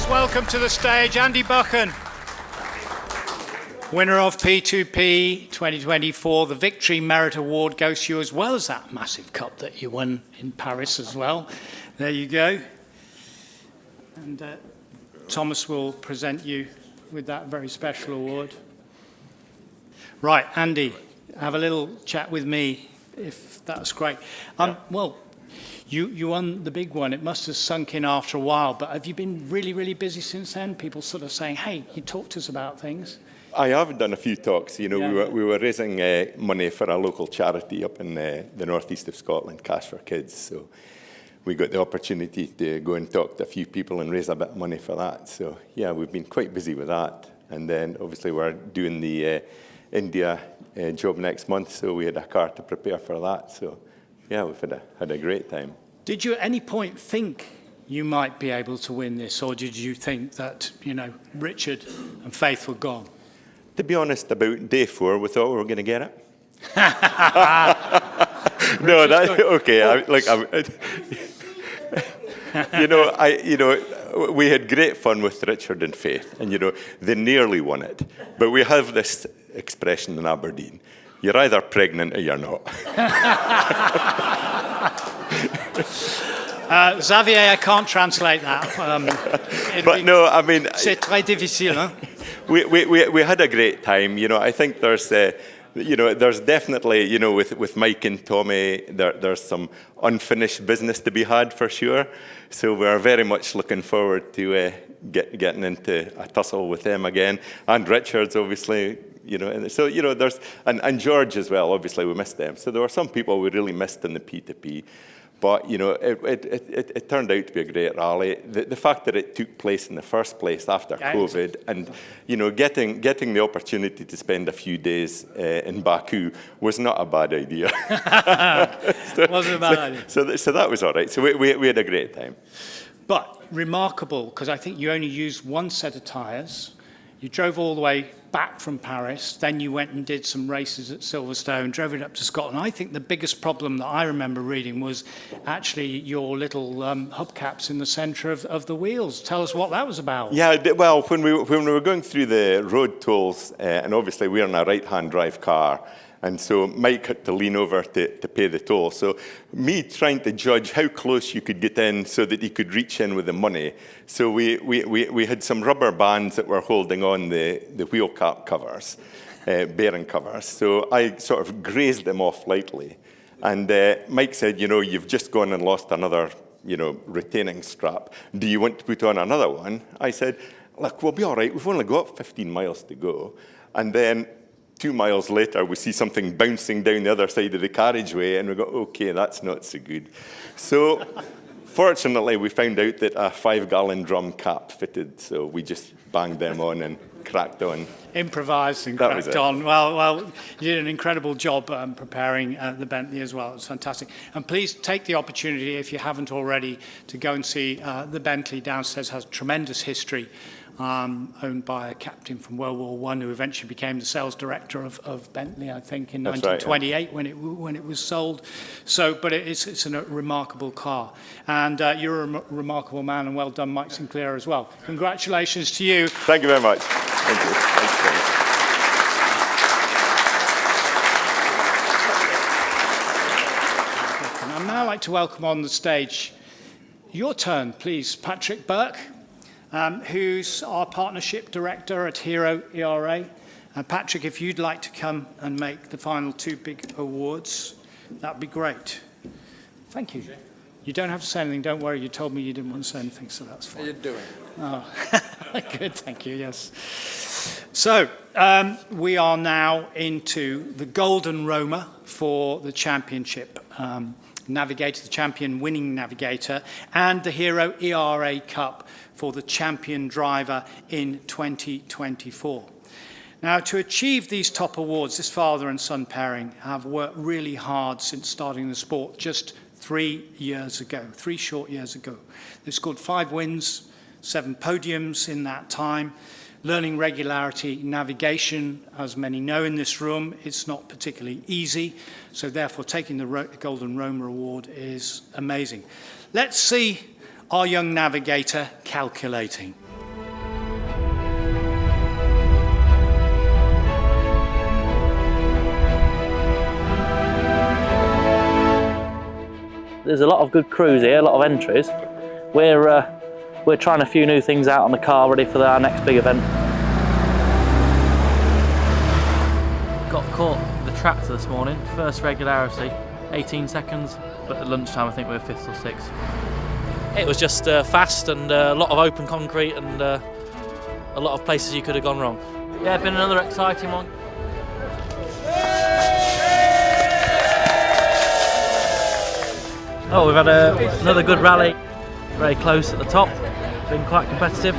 Welcome to the stage, Andy Buchan. Winner of P2P 2024, the Victory Merit Award goes to you, as well as that massive cup that you won in Paris as well. There you go. And Thomas will present you with that very special award. Right, Andy, have a little chat with me, if that's great. Well, you won the big one. It must have sunk in after a while, but have you been really, really busy since then? People sort of saying, hey, you talk to us about things. I have done a few talks. You know, we were raising money for a local charity up in the northeast of Scotland, Cash for Kids. So we got the opportunity to go and talk to a few people and raise a bit of money for that. So yeah, we've been quite busy with that. And then obviously we're doing the India job next month, so we had a car to prepare for that. So yeah, we've had a great time. Did you at any point think you might be able to win this, or did you think that, you know, Richard and Faith were gone? To be honest, about day 4, we thought we were going to get it. No, that's okay. We had great fun with Richard and Faith, and they nearly won it. But we have this expression in Aberdeen: you're either pregnant or you're not. Xavier, I can't translate that. But no, I mean, c'est très difficile, hein? We had a great time. I think there's definitely, with Mike and Tommy, there's some unfinished business to be had for sure. So we're very much looking forward to getting into a tussle with them again. And Richards, obviously, and so, there's, and George as well, obviously we missed them. So there were some people we really missed in the P2P. But, it turned out to be a great rally. The fact that it took place in the first place after COVID, and, getting the opportunity to spend a few days in Baku was not a bad idea. Wasn't a bad idea. So that was all right. So we had a great time. But remarkable, because I think you only used one set of tyres. You drove all the way back from Paris, then you went and did some races at Silverstone, drove it up to Scotland. I think the biggest problem that I remember reading was actually your little hubcaps in the centre of the wheels. Tell us what that was about. Yeah, well, when we were going through the road tolls, and obviously we're in a right-hand drive car, and so Mike had to lean over to pay the toll. So me trying to judge how close you could get in so that he could reach in with the money. So we had some rubber bands that were holding on the wheel cap covers, bearing covers. So I sort of grazed them off lightly. And Mike said, you've just gone and lost another, retaining strap. Do you want to put on another one? I said, look, we'll be all right. We've only got 15 miles to go. And then 2 miles later, we see something bouncing down the other side of the carriageway, and we go, okay, that's not so good. So fortunately, we found out that a 5-gallon drum cap fitted, so we just banged them on and cracked on. Improvised and cracked on. Well, you did an incredible job preparing the Bentley as well. It was fantastic. And please take the opportunity, if you haven't already, to go and see the Bentley downstairs. Has tremendous history. Owned by a captain from World War I who eventually became the sales director of Bentley, I think, in 1928 when it was sold. So, but it's a remarkable car. And you're a remarkable man, and well done, Mike Sinclair, as well. Congratulations to you. Thank you very much. Thank you. Thanks, I'd now like to welcome on the stage, your turn, please, Patrick Burke. Who's our partnership director at Hero ERA. Patrick, if you'd like to come and make the final 2 big awards, that'd be great. Thank you. You don't have to say anything, don't worry. You told me you didn't want to say anything, so that's fine. How you doing? Oh, good, thank you, yes. So, we are now into the Golden Roamer for the championship. Navigator, the champion winning navigator, and the Hero ERA Cup for the champion driver in 2024. Now, to achieve these top awards, this father and son pairing have worked really hard since starting the sport just 3 short years ago. They've scored 5 wins, 7 podiums in that time. Learning regularity, navigation, as many know in this room, it's not particularly easy. So therefore, taking the Golden Roamer Award is amazing. Let's see our young navigator calculating. There's a lot of good crews here, a lot of entries. We're trying a few new things out on the car, ready for our next big event. Got caught the tractor this morning, first regularity, 18 seconds, but at lunchtime I think we were 5th or 6th. It was just fast and a lot of open concrete and a lot of places you could have gone wrong. Yeah, been another exciting one. Oh, we've had another good rally, very close at the top, been quite competitive.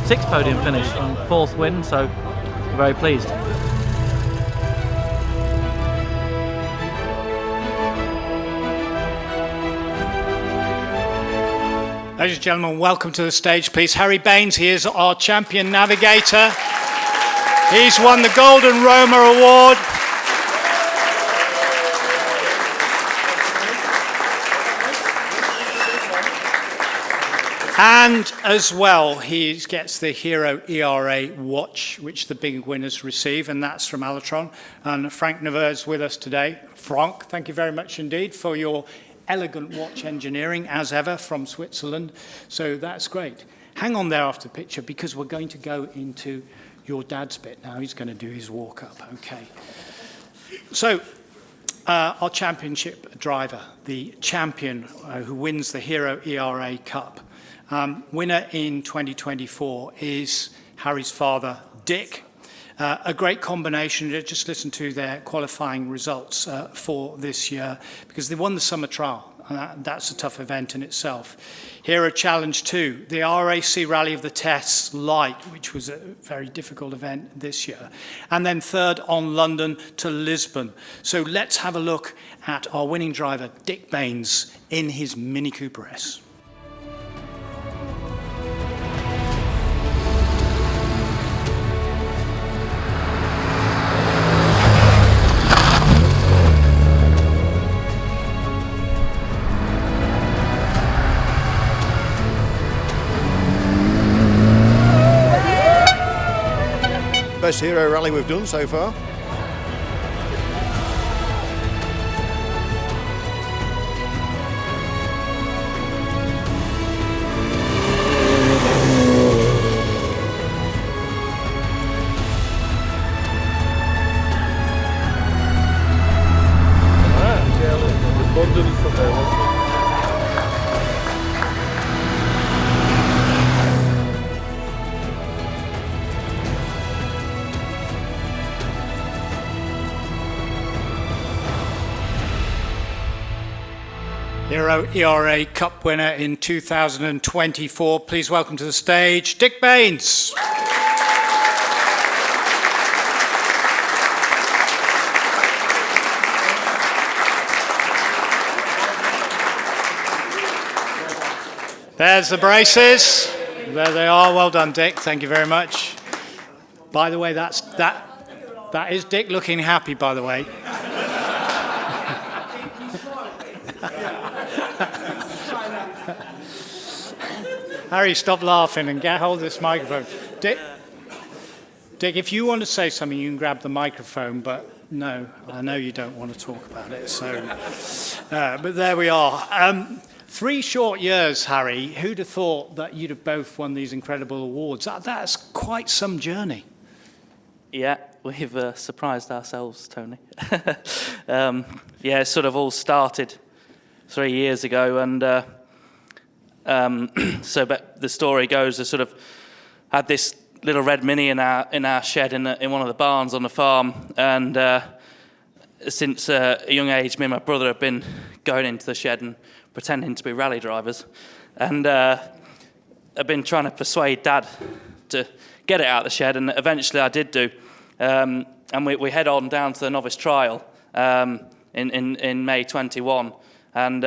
6th podium finish and 4th win, so we're very pleased. Ladies and gentlemen, welcome to the stage, please. Harry Baines, he is our champion navigator. He's won the Golden Roma Award. And as well, he gets the Hero ERA watch, which the big winners receive, and that's from Alatron. And Frank Nevers is with us today. Frank, thank you very much indeed for your elegant watch engineering, as ever, from Switzerland. So that's great. Hang on there after the picture, because we're going to go into your dad's bit now. He's going to do his walk-up, okay. So, our championship driver, the champion who wins the Hero ERA Cup, winner in 2024 is Harry's father, Dick. A great combination. Just listen to their qualifying results for this year, because they won the summer trial, and that's a tough event in itself. Hero Challenge 2, the RAC Rally of the Tests Light, which was a very difficult event this year. And then 3rd on London to Lisbon. So let's have a look at our winning driver, Dick Baines, in his Mini Cooper S. Best Hero rally we've done so far. Hero ERA Cup winner in 2024. Please welcome to the stage, Dick Baines. There's the braces. There they are. Well done, Dick. Thank you very much. By the way, that is Dick looking happy, by the way. Harry, stop laughing and get hold of this microphone. Dick, if you want to say something, you can grab the microphone, but no, I know you don't want to talk about it. So, but there we are. 3 short years, Harry. Who'd have thought that you'd have both won these incredible awards? That's quite some journey. Yeah, we've surprised ourselves, Tony. Yeah, it sort of all started 3 years ago, and but the story goes, I sort of had this little red Mini in our shed in one of the barns on the farm, and since a young age, me and my brother have been going into the shed and pretending to be rally drivers, and I've been trying to persuade Dad to get it out of the shed, and eventually I did do, and we head on down to the novice trial in May 21, and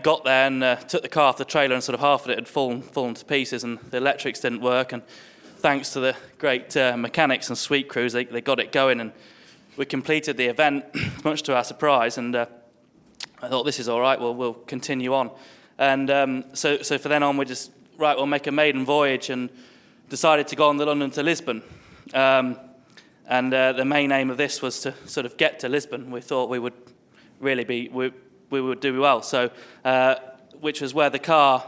got there and took the car off the trailer, and sort of half of it had fallen to pieces, and the electrics didn't work, and thanks to the great mechanics and sweep crews, they got it going, and we completed the event, much to our surprise, and I thought, this is all right, we'll continue on. And so for then on, we just, right, we'll make a maiden voyage, and decided to go on the London to Lisbon. And the main aim of this was to sort of get to Lisbon. We thought we would really we would do well. So, which was where the car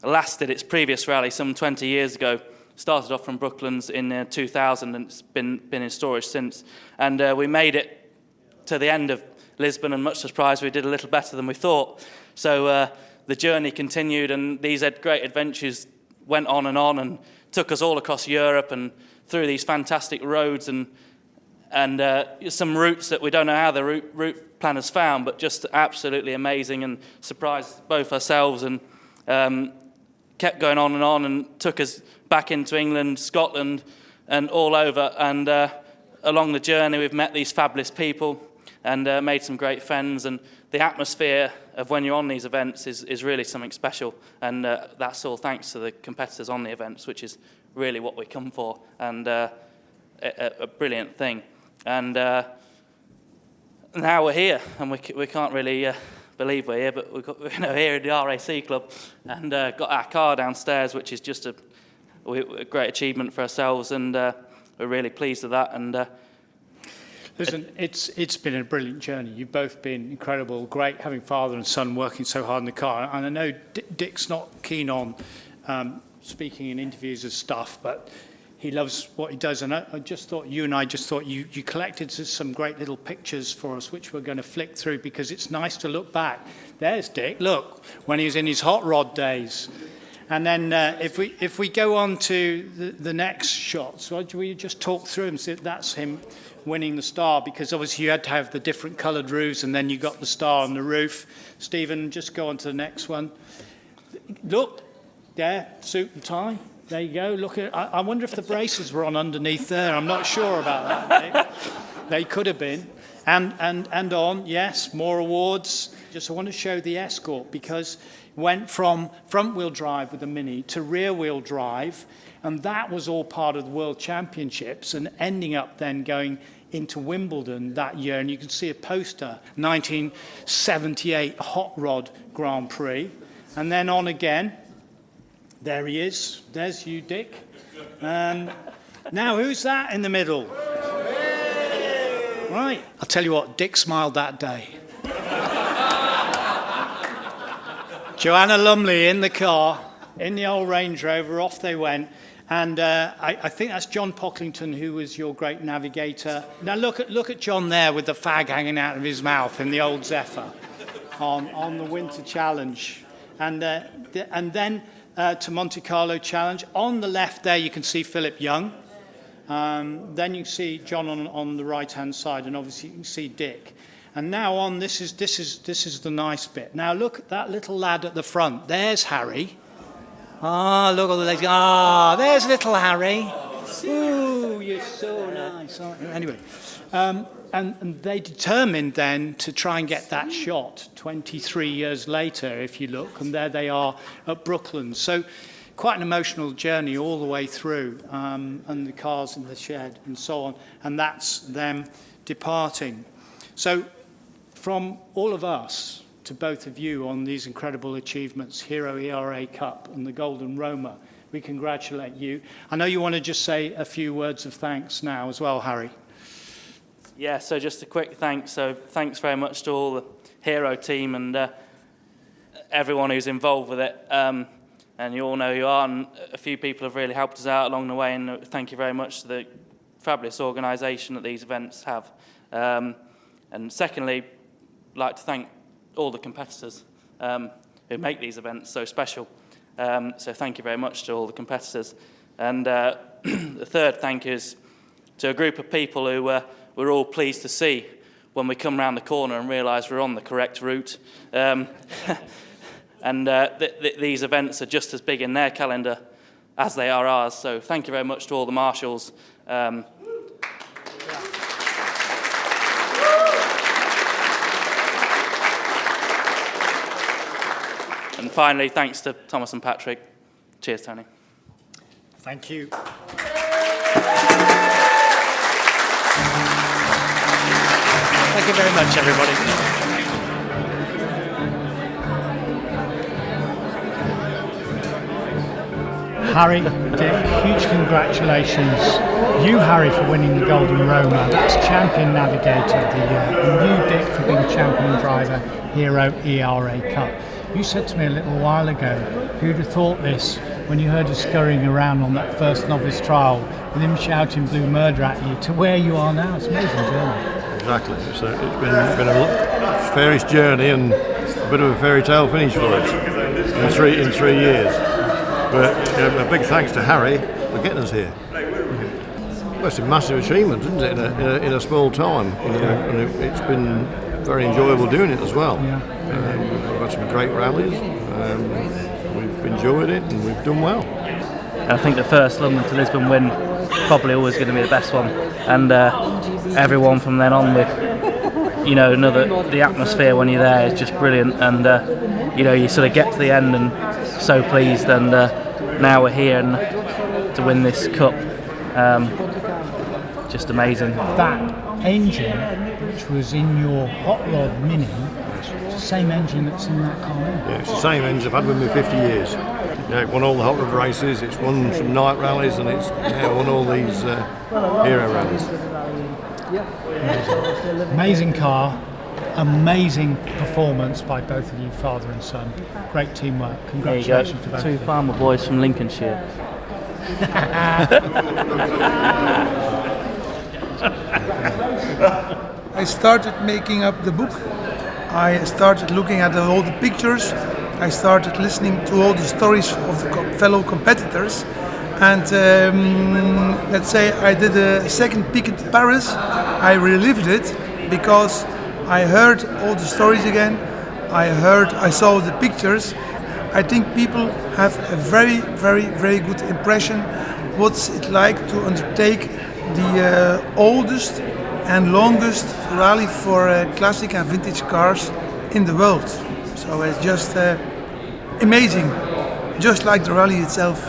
lasted its previous rally some 20 years ago. Started off from Brooklands in 2000, and it's been in storage since. And we made it to the end of Lisbon, and much surprised, we did a little better than we thought. So the journey continued, and these great adventures went on and took us all across Europe and through these fantastic roads and some routes that we don't know how the route planners found, but just absolutely amazing, and surprised both ourselves, and kept going on and took us back into England, Scotland, and all over. And along the journey, we've met these fabulous people and made some great friends. And the atmosphere of when you're on these events is really something special. And that's all thanks to the competitors on the events, which is really what we come for, and a brilliant thing. And now we're here, and we can't really believe we're here, but we're here at the RAC Club, and got our car downstairs, which is just a great achievement for ourselves, and we're really pleased with that. And listen, it's been a brilliant journey. You've both been incredible, great having father and son working so hard in the car. And I know Dick's not keen on speaking in interviews and stuff, but he loves what he does. And I just thought you collected some great little pictures for us, which we're going to flick through, because it's nice to look back. There's Dick, look, when he was in his hot rod days. And then if we go on to the next shot, so we just talk through them. So that's him winning the star, because obviously you had to have the different coloured roofs, and then you got the star on the roof. Stephen, just go on to the next one. Look, there, suit and tie. There you go. Look at. I wonder if the braces were on underneath there. I'm not sure about that. They could have been. And on, yes, more awards. Just I want to show the Escort, because went from front-wheel drive with the Mini to rear-wheel drive, and that was all part of the World Championships, and ending up then going into Wimbledon that year. And you can see a poster, 1978 Hot Rod Grand Prix. And then on again. There he is. There's you, Dick. Now, who's that in the middle? Right. I'll tell you what, Dick smiled that day. Joanna Lumley in the car, in the old Range Rover, off they went. And I think that's John Pocklington, who was your great navigator. Now look at John there with the fag hanging out of his mouth in the old Zephyr on the Winter Challenge. And then to Monte Carlo Challenge. On the left there, you can see Philip Young. Then you see John on the right-hand side, and obviously you can see Dick. And now on, this is the nice bit. Now look at that little lad at the front. There's Harry. Ah, look at the legs. Ah, there's little Harry. Ooh, you're so nice, aren't you? Anyway, and they determined then to try and get that shot 23 years later, if you look, and there they are at Brooklands. So quite an emotional journey all the way through, and the cars in the shed and so on, and that's them departing. So from all of us to both of you on these incredible achievements, Hero ERA Cup and the Golden Roma, we congratulate you. I know you want to just say a few words of thanks now as well, Harry. Yeah, so just a quick thanks. So thanks very much to all the Hero team and everyone who's involved with it. And you all know who you are, and a few people have really helped us out along the way, and thank you very much to the fabulous organisation that these events have. And secondly, I'd like to thank all the competitors who make these events so special. So thank you very much to all the competitors. And the third thank you is to a group of people who we're all pleased to see when we come round the corner and realise we're on the correct route. And these events are just as big in their calendar as they are ours. So thank you very much to all the marshals. And finally, thanks to Thomas and Patrick. Cheers, Tony. Thank you. Thank you very much, everybody. Harry, Dick, huge congratulations. You, Harry, for winning the Golden Roma. That's Champion Navigator of the Year. And you, Dick, for being Champion Driver Hero ERA Cup. You said to me a little while ago, who'd have thought this when you heard us scurrying around on that first novice trial with him shouting blue murder at you to where you are now? It's an amazing journey. Exactly. So it's been a fairish journey and a bit of a fairy tale finish for us in 3 years. But a big thanks to Harry for getting us here. Well, it's a massive achievement, isn't it, in a small time? And it's been very enjoyable doing it as well. We've had some great rallies. We've enjoyed it and we've done well. I think the first London to Lisbon win probably always going to be the best one, and everyone from then on with the atmosphere when you're there is just brilliant, and you sort of get to the end and so pleased, and now we're here and to win this cup, just amazing. That engine which was in your hot rod Mini, it's the same engine that's in that car. Yeah, it's the same engine I've had with me 50 years. It won all the hot rod races, it's won some night rallies, and it's won all these hero rallies. Amazing car, amazing performance by both of you, father and son. Great teamwork. Congratulations to both of you. 2 farmer boys from Lincolnshire. I started making up the book. I started looking at all the pictures. I started listening to all the stories of the fellow competitors. And let's say I did a second peek at Paris. I relived it because I heard all the stories again. I saw the pictures. I think people have a very, very, very good impression what's it like to undertake the oldest and longest rally for classic and vintage cars in the world. So it's just amazing, just like the rally itself.